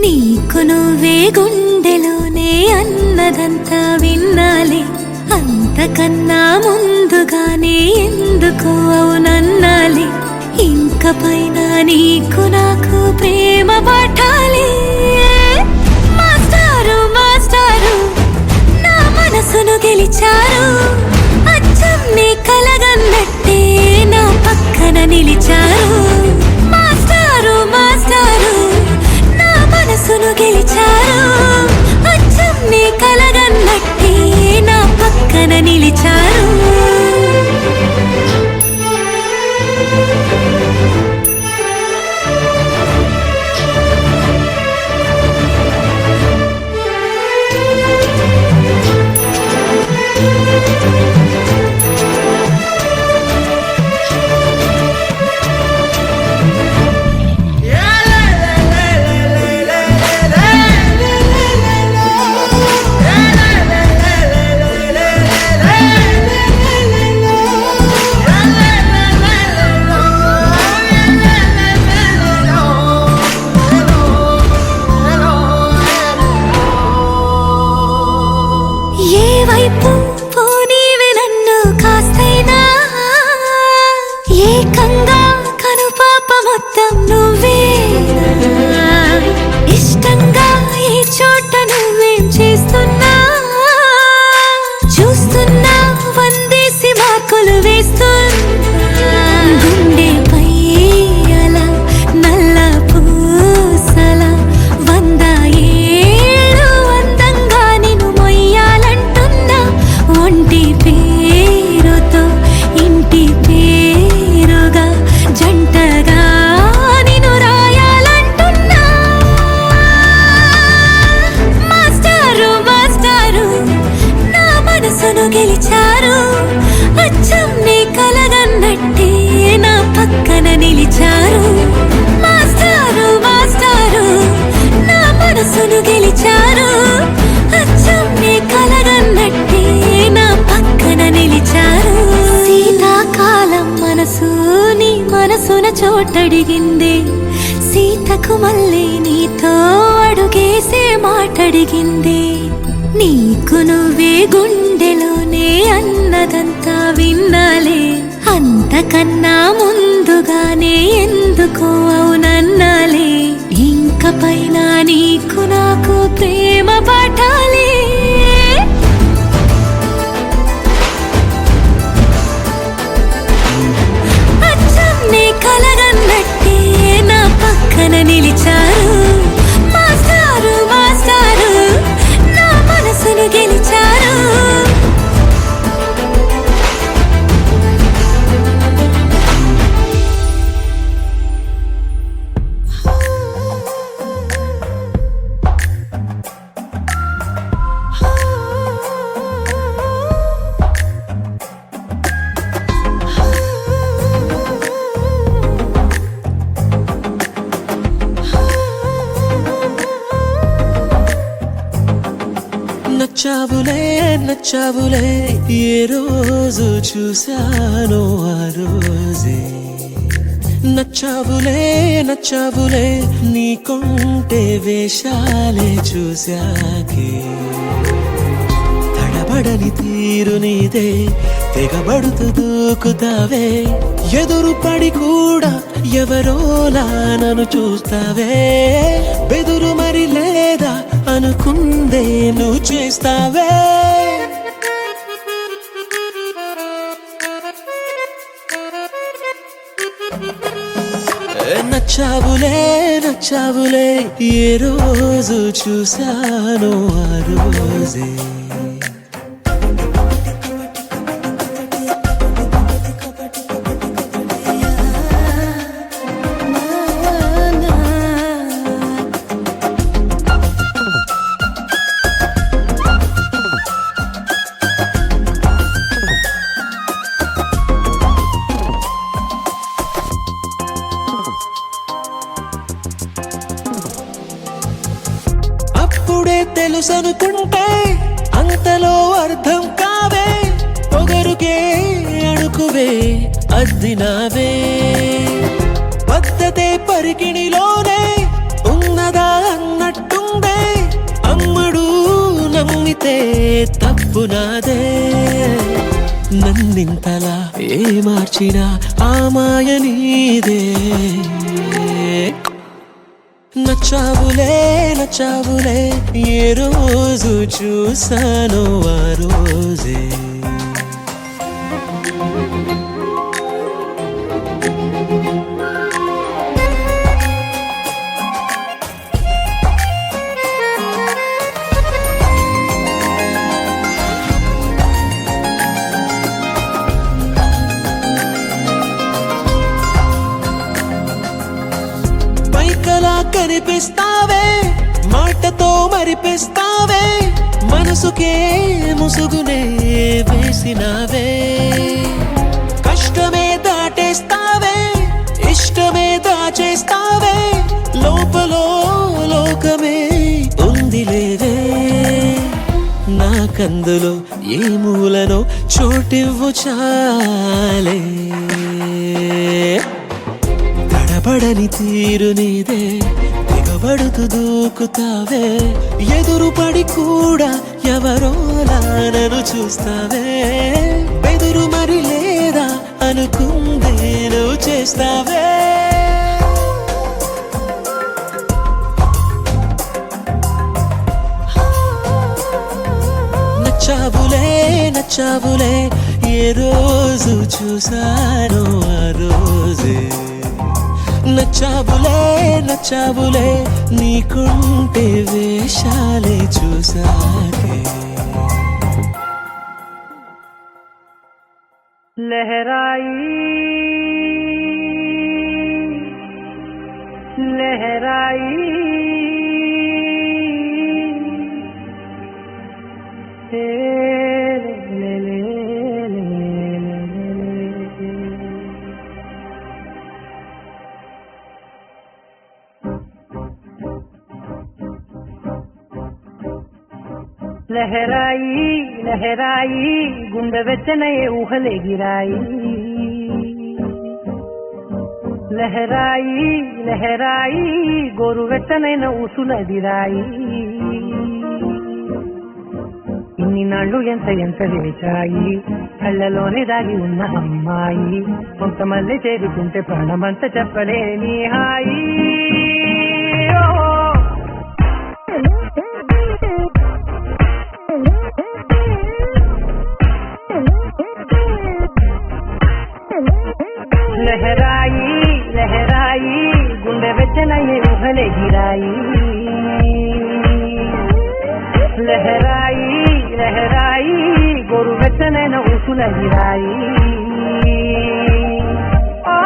నీకు నువ్వే గుండెలోనే అన్నదంతా విన్నాలే అంతకన్నా ముందుగానే ఎందుకు అవునన్నాలే ఇంక పైన నీకు నాకు ప్రేమ పట్టాలి మాస్టారు మాస్టారు నా మనసును గెలిచారు అచ్చం నీ కలగన్నట్టే నా పక్కన నిలిచారు మాస్టారు మాస్టారు నా మనసును గెలిచారు అచ్చం నీ కలగన్నట్టే మాటడిగిందే సీతకు మళ్ళీ నీతో అడుగేసే మాటడిగిందే నీకు నువ్వే గుండెలోనే అన్నదంతా విన్నాలే అంతకన్నా ముందుగానే ఎందుకో అవునన్నాలే ఇంక పైన నీకు నాకు ప్రేమ పాఠాలే అచ్చమ్నే కలగన్నట్టే నా పక్కన నిలిచారు మాస్టారు మాస్టారు నా మనసును గెలిచారు నచ్చావులే నచ్చావులే ఏ రోజు చూశానో ఆ రోజే నచ్చావులే నచ్చావులే నీకుంటే వేషాలే చూశాకే తడబడని తీరు నీదే తెగబడుతూ దూకుతావే ఎదురు పడి కూడా ఎవరోలా నన్ను చూస్తావే బెదురు మరి లేదా అనుకుందే నువ్వు చేస్తావే నచ్చావులే నచ్చావులే ఏ రోజు చూశానో ఆ రోజే అప్పుడే తెలుసనుకుంటే అంతలో అర్థం కావే పొగరుకే అడుకువే అద్దినావే పద్ధతే పరికిణిలోనే ఉన్నదా అన్నట్టుందే అమ్మడు నమ్మితే తప్పు నాదే నన్నింతలా ఏ మార్చినా ఆ మాయ నీదే నచ్చావులే నచ్చావులే ఏ రోజు చూశానో ఆ రోజే పైకలా కనిపిస్తావే మాటతో మరిపిస్తావే మనసుకే ముసుగునే వేసినావే కష్టమే దాటేస్తావే ఇష్టమే దాచేస్తావే లోపలో లోకమే ఉంది లేదే నాకందులో ఏ మూలనో చోటివ్వు చాలే తడబడని తీరు నీదే తెగబడుతూ దూకుతావే ఎదురు పడి కూడా ఎవరోలా నన్ను చూస్తావే బెదురు మరి లేదా అనుకుందే నువ్వు చేస్తావే నచ్చావులే నచ్చావులే ఏ రోజు చూశానో ఆ రోజే నచ్చావులే నచ్చావులే నీకుంటే వేషాలే చూసాకే लहराई लहराई ले ले लहराई लहराई गुंड వెచ్చనయే ఊహలే గిరాయి లహరాయి లహరాయి గోరువెచ్చనైన ఉసులదిరాయి ఇన్ని నాళ్ళు ఎంత ఎంత వేచాయి కళ్ళలోనే దాగి ఉన్న అమ్మాయి కొంతమంది చేరుకుంటే ప్రాణమంతా చెప్పలేని హాయి ఓ. లహరాయి లహరాయి గుండె వెచ్చనయ్యే ఊహలే గిరాయి లహరాయి లహరాయి గోరు వెచ్చనైన ఊసుల గిరాయి ఓ.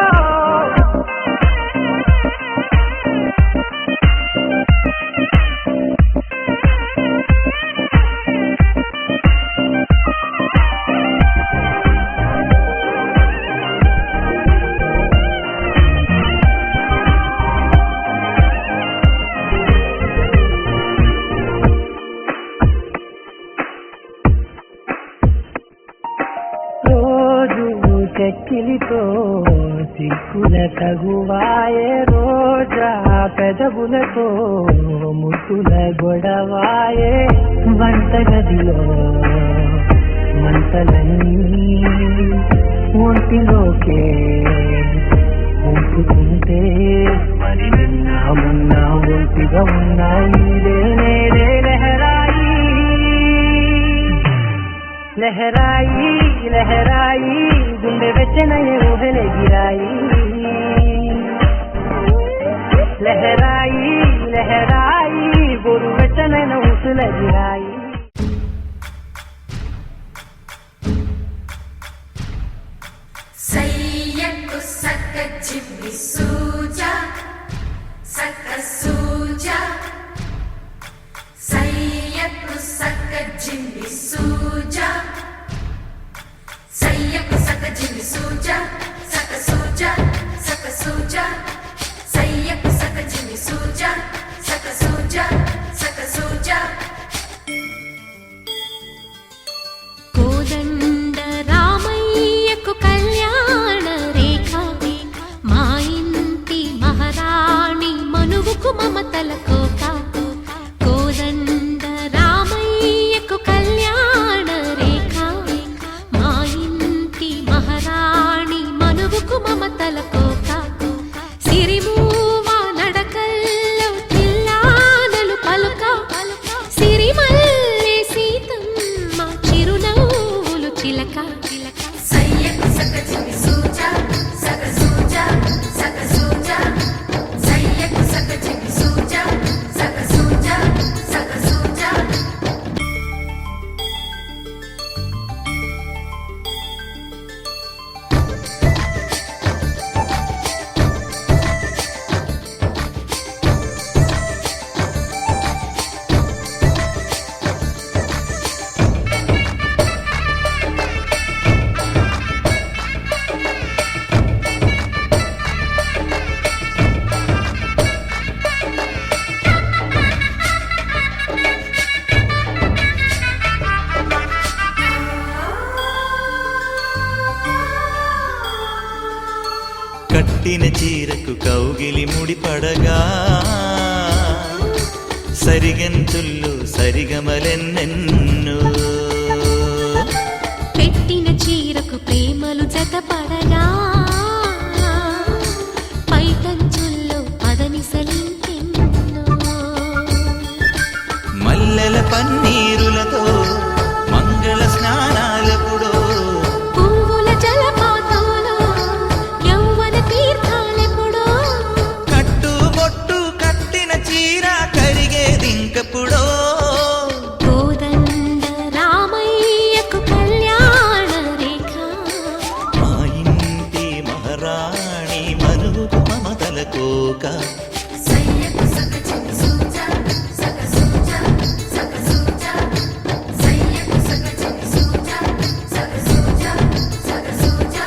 చెక్కిలితో సిక్కుల తగువాయే రోజా పెదవులతో ముట్టుల గొడవాయే వంటగదిలో మంటలన్నీ ఒంటిలోకే ఉంపుతుంటే మరి నిన్న మొన్న ఒంటిగా ఉన్నాయి నేనే లహరాయి లహరాయి లహరాయి గుండె వెచ్చనయ్యే ఊహలే గిరాయి లహరాయి లహరాయి గోరు వెచ్చనైన ఊసుల గిరాయి సయ్యకు సక్క చిమ్మి సూజా సక్క సూజా సయ్యకు సక్క చిమ్మి సూజా సయ్యకు సక్క చిమ్మి సూజా సక్క సూజా సక్క సూజా సయ్యకు సక్క చిమ్మి సూజా సక్క సూజా సక్క సూజా కోదండ రామయ్యకు కళ్యాణ రేఖ మా ఇంటి మహారాణి మనువుకు మమతల కోక కోదండ రామయ్యకు కళ్యాణ రేఖ మా ఇంటి మహారాణి మనువుకు మమతల కోక సిరిమూవ నడకల్లో తిల్లానలు పలుక సిరిమల్లె సీతమ్మ చిరునవ్వులు చిలక సయ్యకు సక్క చిమ్మి సూజా సక్క సూజా సక్క సూజా సయ్యకు సక్క చిమ్మి సూజా సక్క సూజా సక్క సూజా కట్టిన చీరకు కౌగిలి ముడిపడగా సరిగంతుల్లో సరిగమలెన్నెన్నో పెట్టిన చీరకు ప్రేమలు జతపడగా పైటంచుల్లో పదనిసలింకెన్నో మల్లెల పన్నీరులతో మంగళ స్నానాలపుడో పువ్వుల జలపాతంలో యౌవన తీర్థాలెప్పుడో కట్టుబొట్టు కట్టిన చీర కరిగేదింకపుడో కోదండ రామయ్యకు కళ్యాణ రేఖ మా ఇంటి మహారాణి మనువుకు మమతల కోక సయ్యకు సక్క చిమ్మి సూజా సక్క సూజా సక్క సూజా సయ్యకు సక్క చిమ్మి సూజా సక్క సూజా సక్క సూజా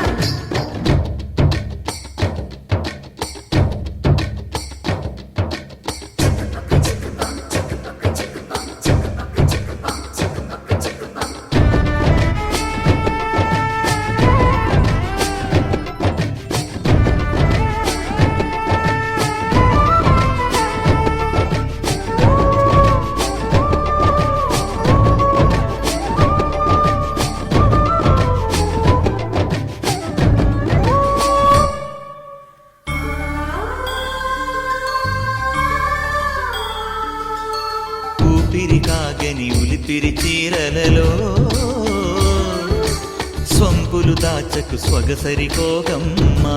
వాచకు స్వగసరికోగమ్మా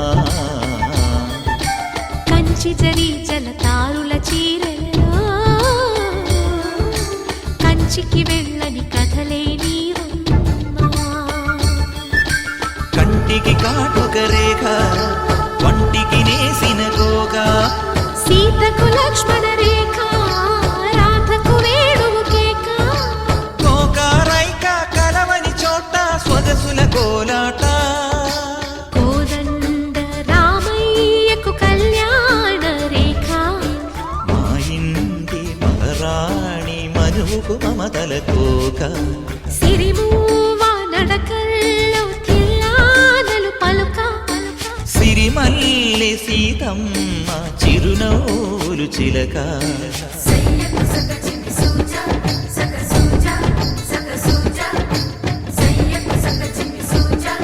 కంచి జరి జలతారుల చీరలలో కంచికి వెళ్ళని కథలే నీవమ్మా కంటికి కాటుక రేఖ వంటికి నేసిన గోగా సీతకు లక్ష్మణ రేఖ రాధకు వేణువు కేక గోకారైక కలవని చోట స్వగసుల కోలాట కోదండ రామయ్యకు కళ్యాణ రేఖ మా ఇంటి మహారాణి మనువుకు మమతల కోక సిరిమూవ నడకల్లో తిల్లానలు పలుక సిరిమల్లె సీతమ్మ చిరునవ్వులు చిలక సయ్యకు సకచిని సూజా సక సూజా సక సూజా సయ్యకు సకచిని సూజా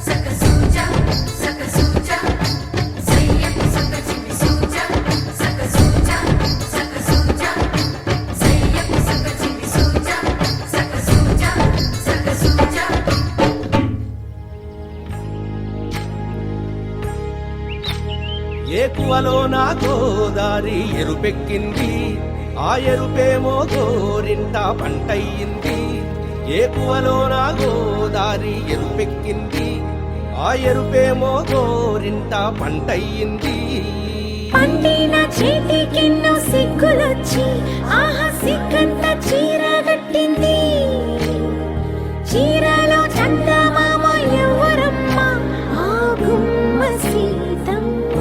సక సూజా సక సూజా సయ్యకు సకచిని సూజా సక సూజా సక సూజా సయ్యకు సకచిని సూజా సక సూజా సక సూజా ఏకువలో నా గోదారి ఎరుపెక్కింది ఆ ఎరుపేమో గోరింట పంటయ్యింది ఏకువలో నా గోదారి ఎరుపెక్కింది ఆ ఎరుపేమో గోరింట పంటయ్యింది పండిన చేతికెన్నో సిగ్గులొచ్చి ఆహా సిగ్గంత చీర కట్టింది చీరలో చందమామ ఎవరమ్మ ఆ గుమ్మ సీతమ్మ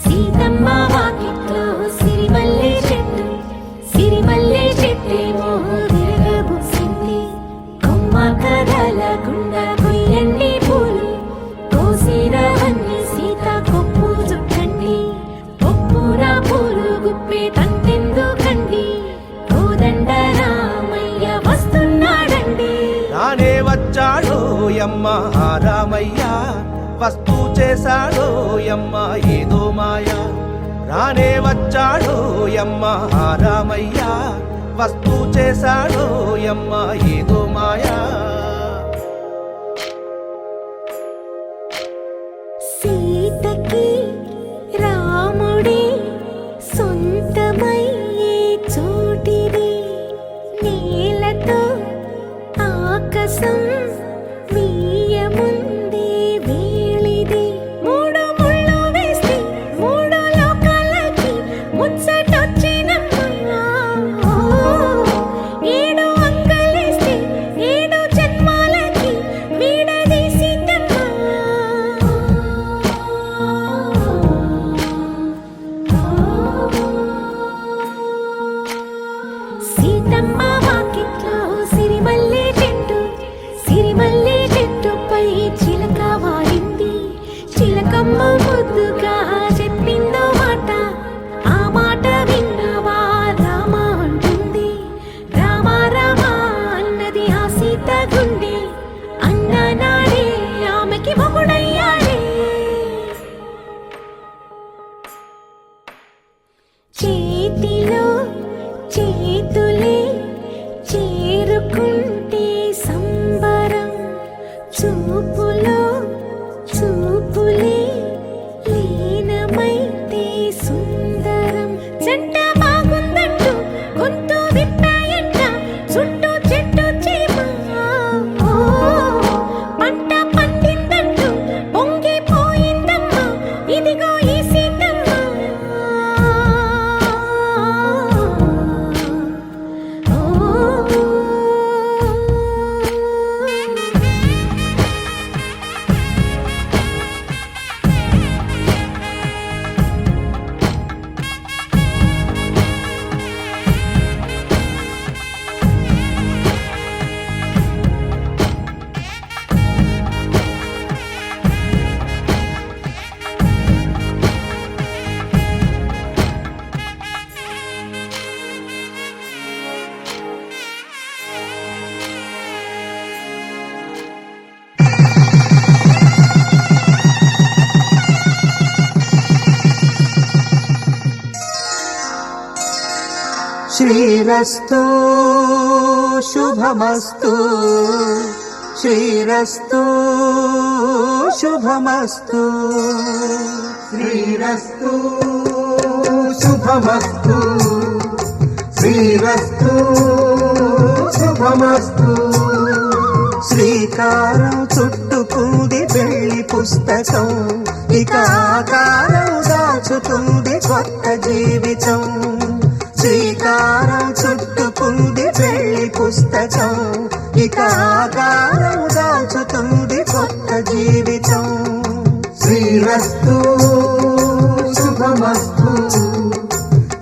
సీతమ్మ వాకిట్లో సిరిమల్లె చెట్టేమో విరగబూసింది కొమ్మ కదలకుండా కొయ్యండి పూలు కోసిరవన్నీ సీత కొప్పు చుట్టండి కొప్పున పూలు గుప్పే తంతెందుకండి కోదండ రామయ్య వస్తున్నాడండి నానే వచ్చాడో యమ్మ ఆ రామయ్య వస్తూ చేశాడో యమ్మ ఏదో మాయా రానే వచ్చాడో యమ్మ ఆ రామయ్య వస్తూ చేశాడో యమ్మ ఏదో మాయా సీతకి రాముడే సొంతమయ్యే చోటిది నేలతో ఆకాశం వీయముందే వేళిది మూడు ముళ్ళు వేస్తే మూడు లోకాలకి ముచ్చటొచ్చినమ్మా ఏడు అంగలేస్తే ఏడు జన్మాలకి వీడదీసిందమ్మా సీతమ్మ వాకిట్లో సిరిమల్లె చెట్టుపై చిలక వాడింది చిలకమ్మ ముద్దుగా చెప్పిందో మాట ఆ మాట విన్నవా రామ అంటుంది రామ రామ అన్నది ఆ సీత గుండె అన్న నాడే ఆమెకి మొగుడయ్యాడే చేతిలో చేతులే చేరుకుంటే సంబరం చూపులో చూపులే లీనమైతే సుందరం జంట బాగుందంటూ గొంతు విప్పాయంట చుట్టూ చెట్టు చీమ పంట పండిందంటూ పొంగిపోయిందమ్మా ఇదిగో ఈ సీతమ్మ శ్రీరస్తో శుభమస్తు శ్రీరస్తు శుభమస్తు శ్రీరస్తు శుభమస్తు శ్రీరస్తు శుభమస్తు శ్రీకారం చుట్టుకుంది పెళ్లి పుస్తకం ఇక ఆకారం దాచుతుంది కొత్త జీవితం శ్రీకారం చుట్టుకుంది పెళ్లి పుస్తకం ఇక ఆకారం దాచుతుంది కొత్త జీవితం శ్రీరస్తు శుభమస్తు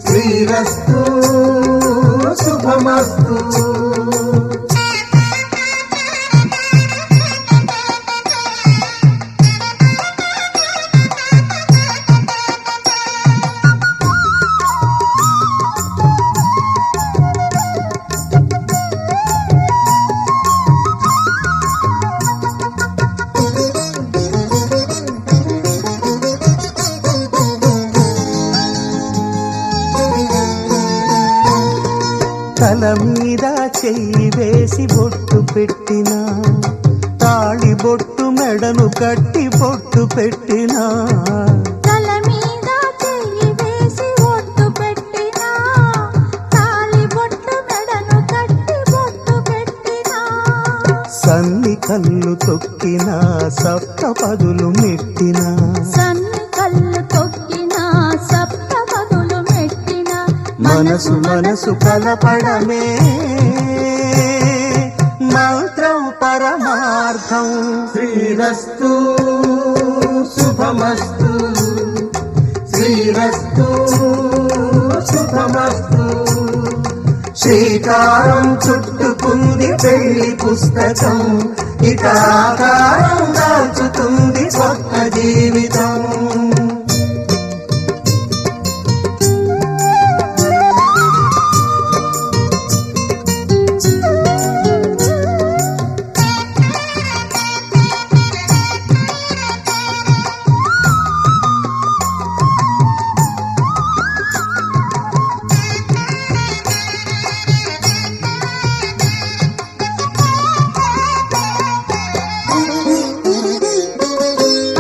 శ్రీరస్తు శుభమస్తు తల మీద చెయ్యి వేసి బొట్టు పెట్టినా తాళి బొట్టు మెడను కట్టి బొట్టు పెట్టినా తల మీద చెయ్యి వేసి ఒట్టు పెట్టినా తాళి బొట్టు మెడను కట్టి బొట్టు పెట్టినా సన్ని కళ్ళు తొక్కినా సప్త పదులు మెట్టినా సన్ని కళ్ళు తొక్కినా సప్త పదులు మెట్టినా మనసు మనసు కలపడమే మంత్రం పరమార్థం శ్రీరస్తు శుభమస్తు శ్రీరస్తు శుభమస్తు శ్రీకారం చుట్టుకుంది పెళ్లి పుస్తకం ఇక ఆకారం దాచుతుంది కొత్త జీవితం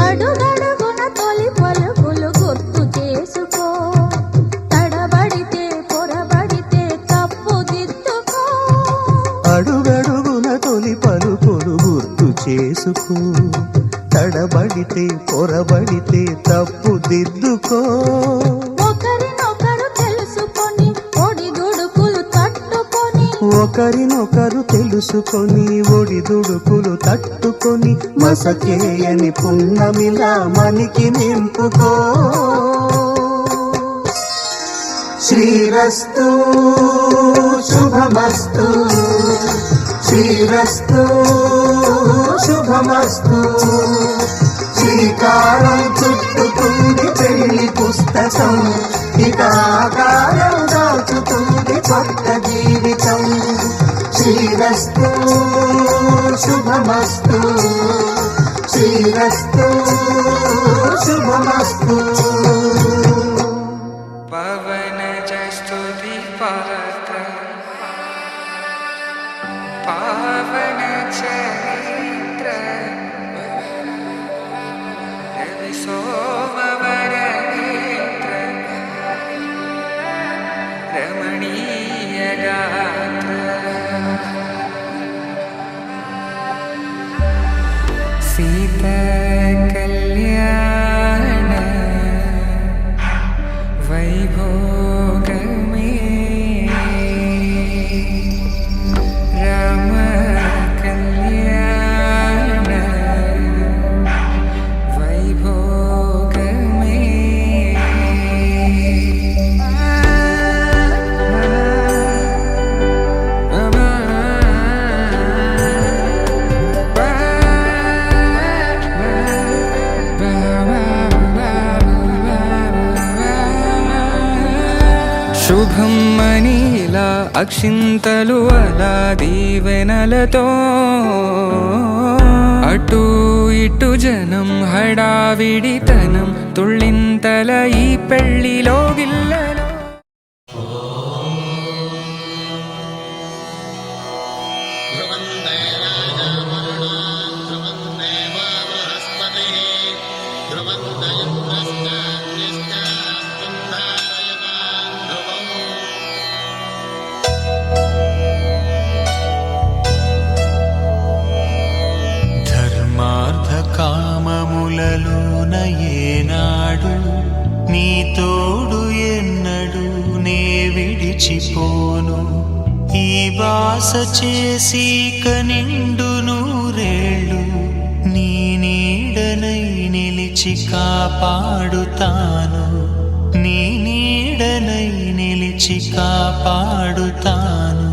అడుగడుగున తొలి పలుకులు గుర్తు చేసుకో తడబడితే పొరబడితే తప్పు దిద్దుకో అడుగడుగున తొలి పలుకులు గుర్తు చేసుకో తడబడితే పొరబడితే తప్పు దిద్దుకో ఒకరినొకరు తెలుసుకొని ఒడిదుడుకులు తట్టుకొని ఒకరినొకరు తెలుసుకొని ఒడిదుడుకులు తట్టుకొని మసకేయని పున్నమిలా మనికి నింపుకో శ్రీరస్తు శుభమస్తు శ్రీరస్తు శుభమస్తు శ్రీకారం చుట్టుకుంది పెళ్లి పుస్తకం ఇక ఆకారం దాచుతుంది కొత్త జీవితం శ్రీరస్తు శుభమస్తు శ్రీరస్తు శుభమస్తు పవన స్తుతి పాత్ర పావన చరిత్ర రవి సోమవర నేత్ర రమణీయ గాత్ర సీత కళ్యాణ వైభోగమే రామ కళ్యాణ వైభోగమే శుభం మనీలా అక్షింతలు అలా దీవెనలతో అటు ఇటు జనం హడావిడితనం తుళ్ళింతల ఈ పెళ్లిలో గిల్లలో ధర్మార్థ కామములలోన ఏనాడు నీ తోడు ఎన్నడు నే విడిచిపోను ఈ బాస చేసి కనిండు నూరేళ్ళు నీ నీడనై నిలిచి కాపాడుతాను నీ నీడనై నిలిచి కాపాడుతాను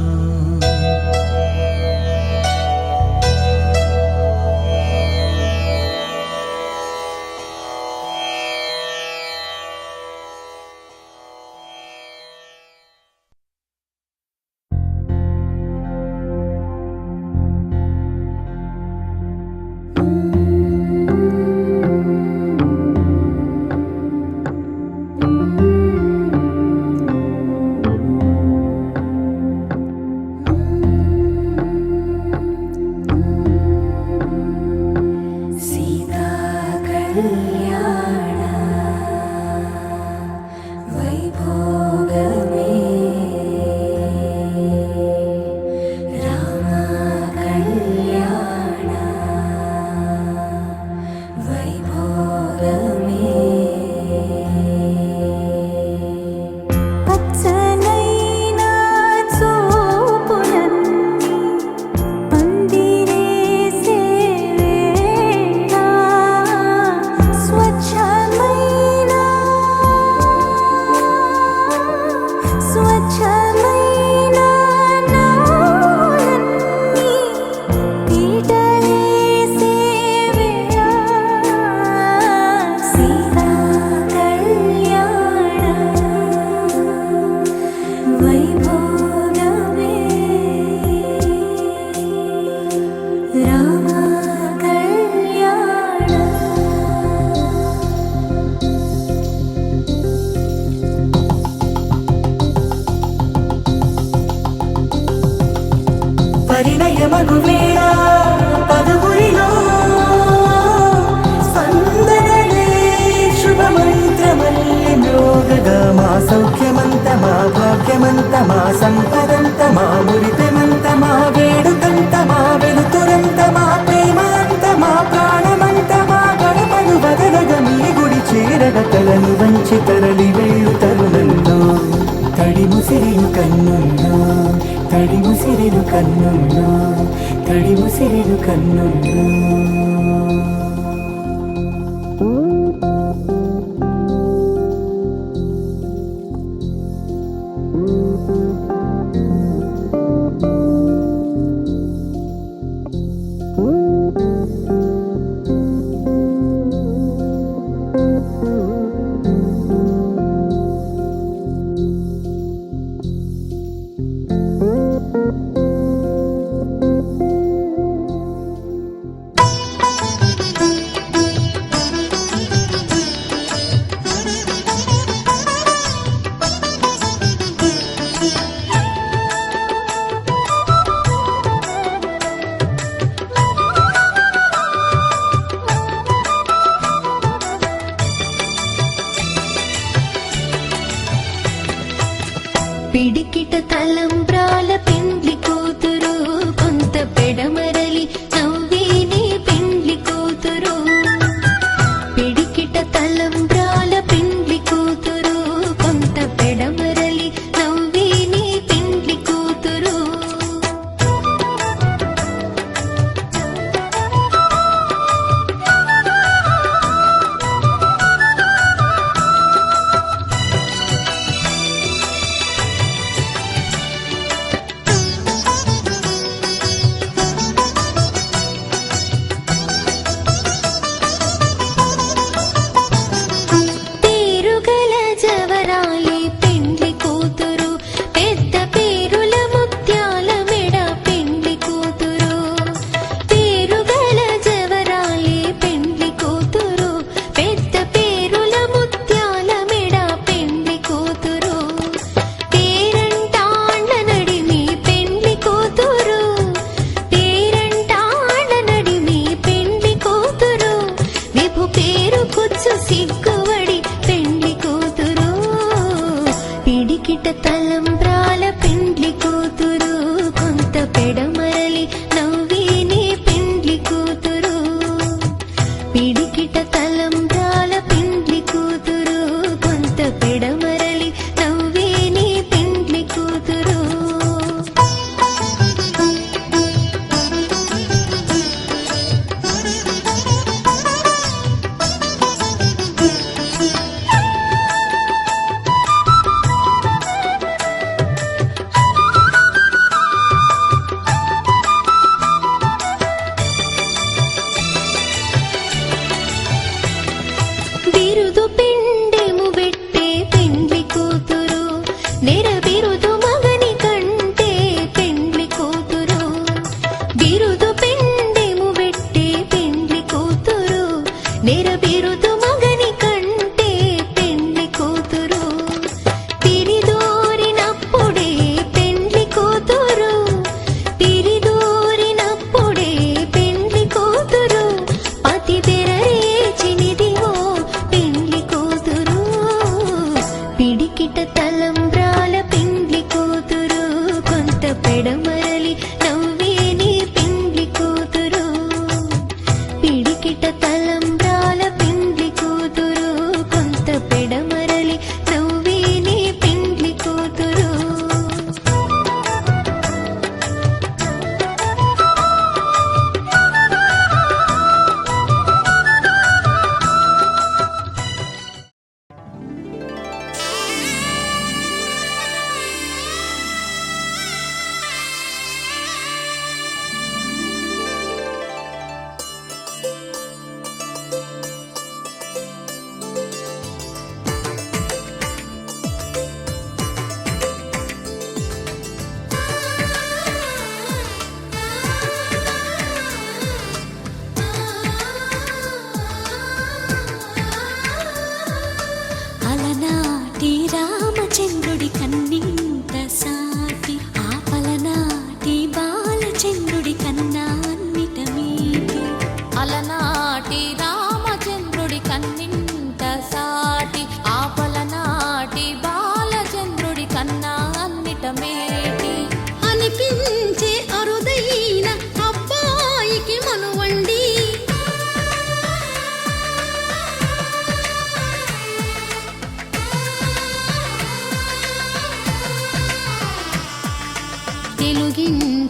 సీతా కళ్యాణ వైభోగమే రామ కళ్యాణ వైభోగమే పచ్చనైనా చూపులన్నీ పందిరేసే వేళ స్వచ్ఛమైన నాలన్నీ పీటలేసే వేళ సీతా కళ్యాణ వైభోగమే రామ కళ్యాణ పరిణయమగు వేళ పదుగురిలో స్పందనలే శుభమంత్రమల్లి మ్రోగగా మా సౌఖ్యమంత మా భాగ్యమంత మా సంపదంత మా మురిపెమంత మా వేడుకంత మా వెలుతురంత మా ప్రేమ అంత మా ప్రాణమంత మా గడపను వదలగ మీ గుడి చేరగ తలను వంచి తరలి వెళ్ళు తరుణంలో తడి ముసిరిలు కన్నుల్లో తడి ముసిరిలు కన్నుల్లో తడి ముసిరిలు కన్నుల్లో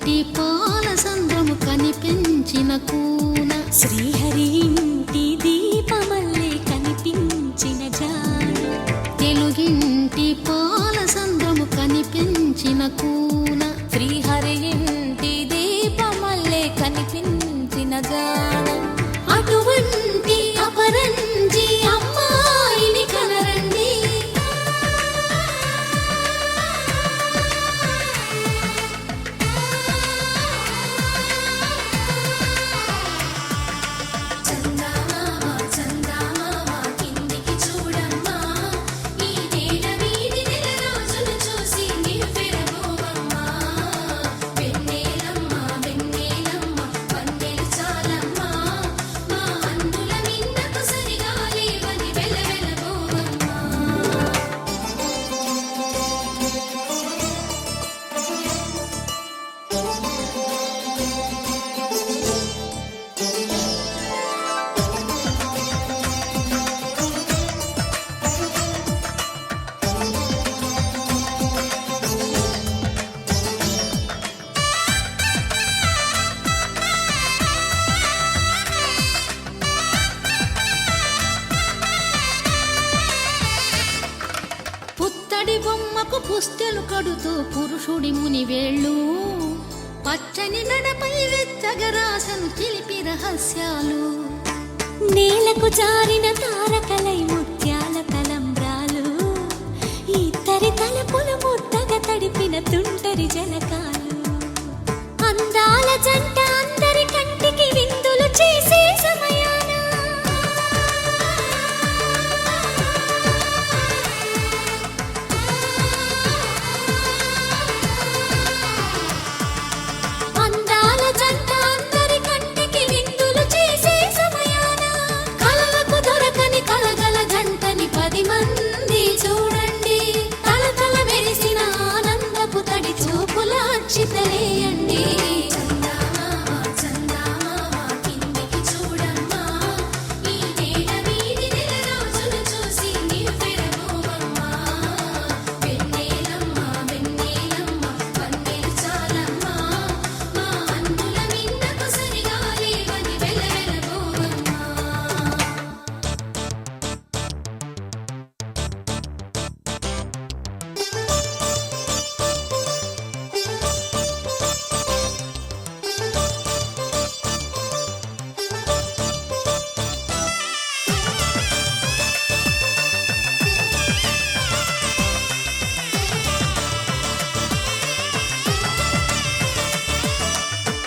ఇంటి పాల సంద్రము కనిపించిన కూన శ్రీహరి ఇంటి దీపమల్లే కనిపించిన జాడు తెలుగింటి పాల సంద్రము కనిపించిన కూన శ్రీహరి ఇంటి దీపమల్లే కనిపించిన జాడు అటువంటి అపరంజి అమ్మాయిని కనరండి చందమామ చందమామ కిందికి చూడమ్మా ఈ నేల వీధి నెల రోజులు చూసి నివ్వెరబోవమ్మా వెన్నెలమ్మ వెన్నెలమ్మ వన్నెలు చాలమ్మా మా అందుల మిన్నకు సరిగా లేవని వెలవెలబోవమ్మా పుత్తడి బొమ్మకు పుస్తెలు కడుతూ పురుషుడి ముని వేళ్ళు పచ్చని నడపై వెచ్చగరాసను చిలిపి రహస్యాలు నేలకు జారిన తారకలై ముత్యాల తలంబ్రాలు ఇద్దరి తలపుల ముద్దగా తడిపిన తుంటరి జలకాలు అందాల జంట అందరి కంటికి విందులు చేసే సమయాన అందాల జంట అందరి కంటికి విందులు చేసే సమయాన కలలకు దొరకని కలగల జంటని 10 మంది చూడండి తలతల మెరిసిన ఆనందపు తడి చూపుల అక్షితలేయండి చందమామ చందమామ కిందికి చూడమ్మా ఈ నేల వీధి నెల రోజులు చూసి నివ్వెరబోవమ్మా వెన్నెలమ్మ వెన్నెలమ్మ వన్నెలు చాలమ్మా మా అందుల మిన్నకు సరిగా లేవని వెలవెలబోవమ్మా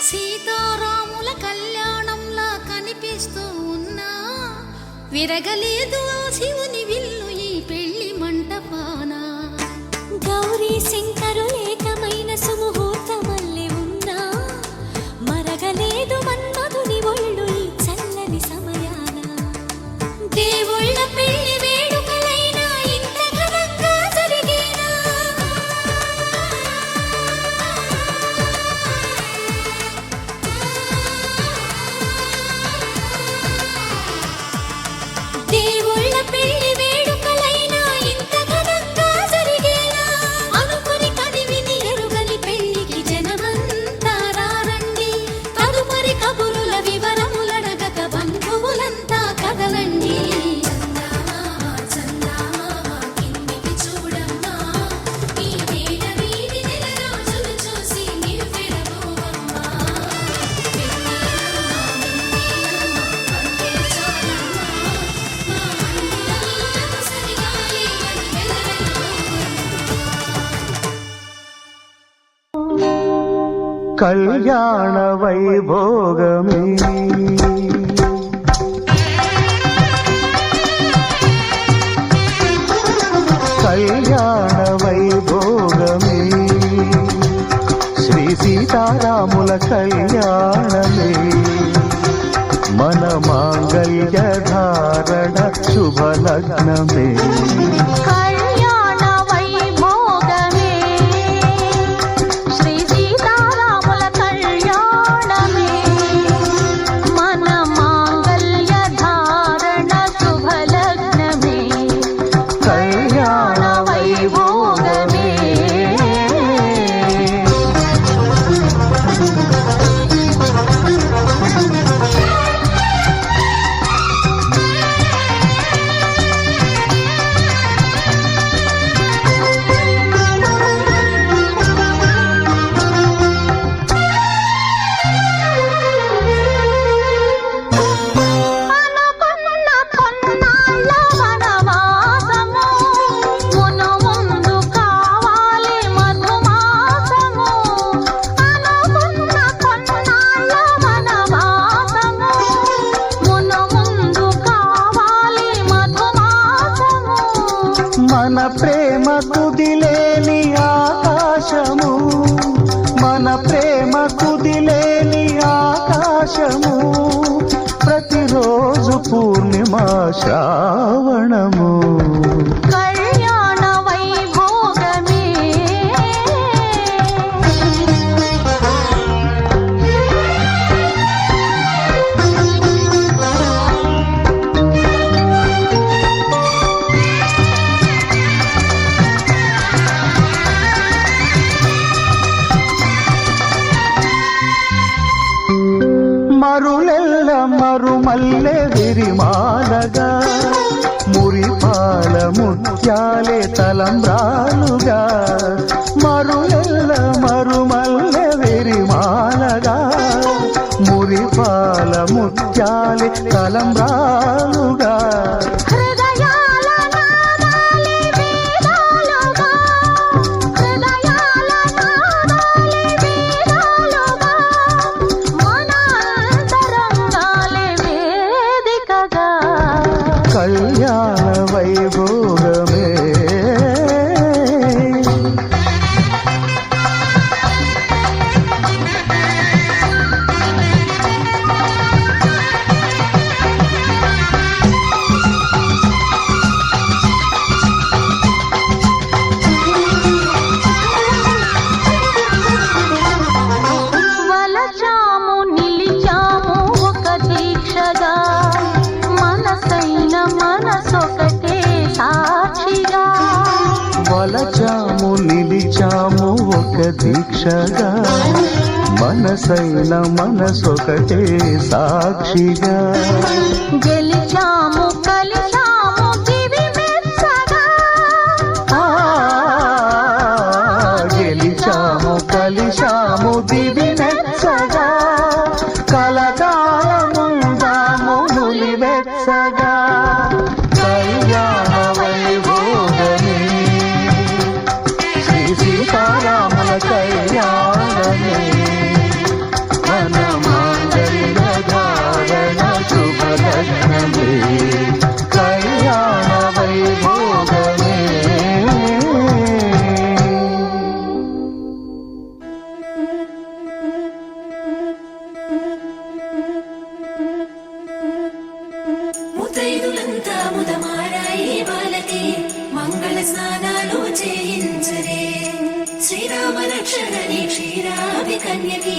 సీతారాముల కళ్యాణంలా కనిపిస్తూ ఉన్నా విరగలేదు ఆ శివుని విల్లు ఈ పెళ్లి మంటపాన గౌరీ శంకరులేకమైన సుముహూర్తమల్లె ఉన్నా మరగలేదు మన్మధుని ఒళ్ళు ఈ చల్లని సమయాన దేవుళ్ళ పెళ్లి వేడుకలైనా ఇంత ఘనంగా జరిగేనా దేవుళ్ళ పెళ్లి వేడుకలైనా ఇంత ఘనంగా జరిగేనా అనుకుని కదివిని ఎరుగని పెళ్లికి జనమంతా రారండి తదుపరి కబురుల వివరములడగక బంధువులంతా కదలండి చందమామ చందమామ కిందికి చూడమ్మా ఈ నేల వీధి నెల రోజులు చూసి నివ్వెరబోవమ్మా వెన్నెలమ్మ వెన్నెలమ్మ వన్నెలు చాలమ్మా మా అందుల మిన్నకు సరిగా లేవని వెలవెలబోవమ్మా కళ్యాణ వైభోగమే కళ్యాణ వైభోగమే శ్రీ సీతారాముల కళ్యాణమే మన మాంగళ్య ధారణ శుభలగ్నమే కళ్యాణ వైభోగమే శ్రీ సీతారాముల కళ్యాణమే మన మాంగళ్య ధారణ శుభలగ్నమే కళ్యాణ వైభోగమే ప్రేమ కుదిలేని ఆకాశము ప్రతిరోజు పూర్ణిమ శ్రావణము కళ్యాణ వైభోగమే మరులెల్ల మరుమల్లె విరిమాలగా మురిపాల ముత్యాలే తలంబ్రాలుగా మరులెల్ల మరుమల్లె విరిమాలగా మురిపాల ముత్యాలే తలంబ్రాలుగా హృదయాల నాదాలే వేదాలుగా హృదయాల నాదాలే వేదాలుగా మన అంతరంగాలే వేదికగా కళ్యాణ వైభోగమే వలచాము నిలిచాము ఒక దీక్షగా మనసైన మనసొకటే సాక్షిగా వలచాము నిలిచాము ఒక దీక్షగా మనసైన మనసొకటే సాక్షిగా గెలిచాము కలిచాము దివి మెచ్చగా ఆ, గెలిచాము కలిశాము దివి మెచ్చగా కలకాలముందాము నులివెచ్చగా కళ్యాణ వైభోగమే శ్రీ సీతారాముల కళ్యాణమే మన మాంగళ్య ధారణ శుభలగ్నమే కళ్యాణ వైభోగమే ముతైదులంతా ముదమారాయి బాలకి మంగళ స్నానాలు చేయించరే శ్రీరామ రక్షణని క్షీరాభి కన్యకి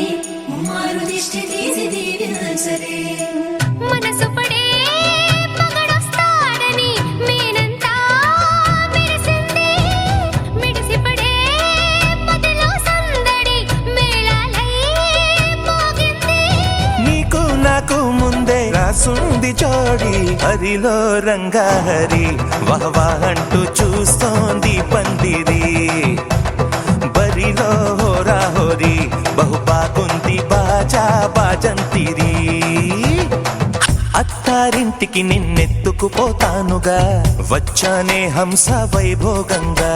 ముమ్మారు దిష్టి తీసి దీవించరే మనసు పడే మగడొస్తాడని మేనంతా మెరిసింది మిడిసిపడే మదిలో సందడి మేళాలై మోగింది నీకు నాకు ముందే రాసుంది జోడి హరిలో రంగాహరి వహవా అంటూ చూస్తోంది పందిరి బరిలో హోరా హోరి బహుబాగుంది బాజా బాజంతిరి అత్తారింటికి నిన్నెత్తుకుపోతానుగా వచ్చానే హంస వైభోగంగా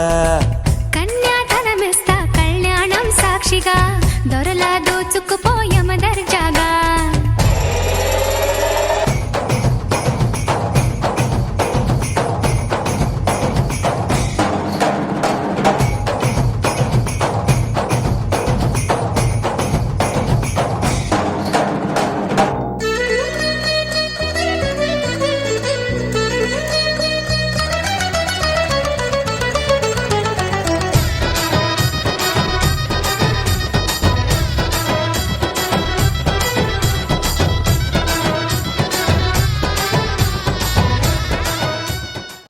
కన్యాధనమిస్తా కళ్యాణం సాక్షిగా దొరలా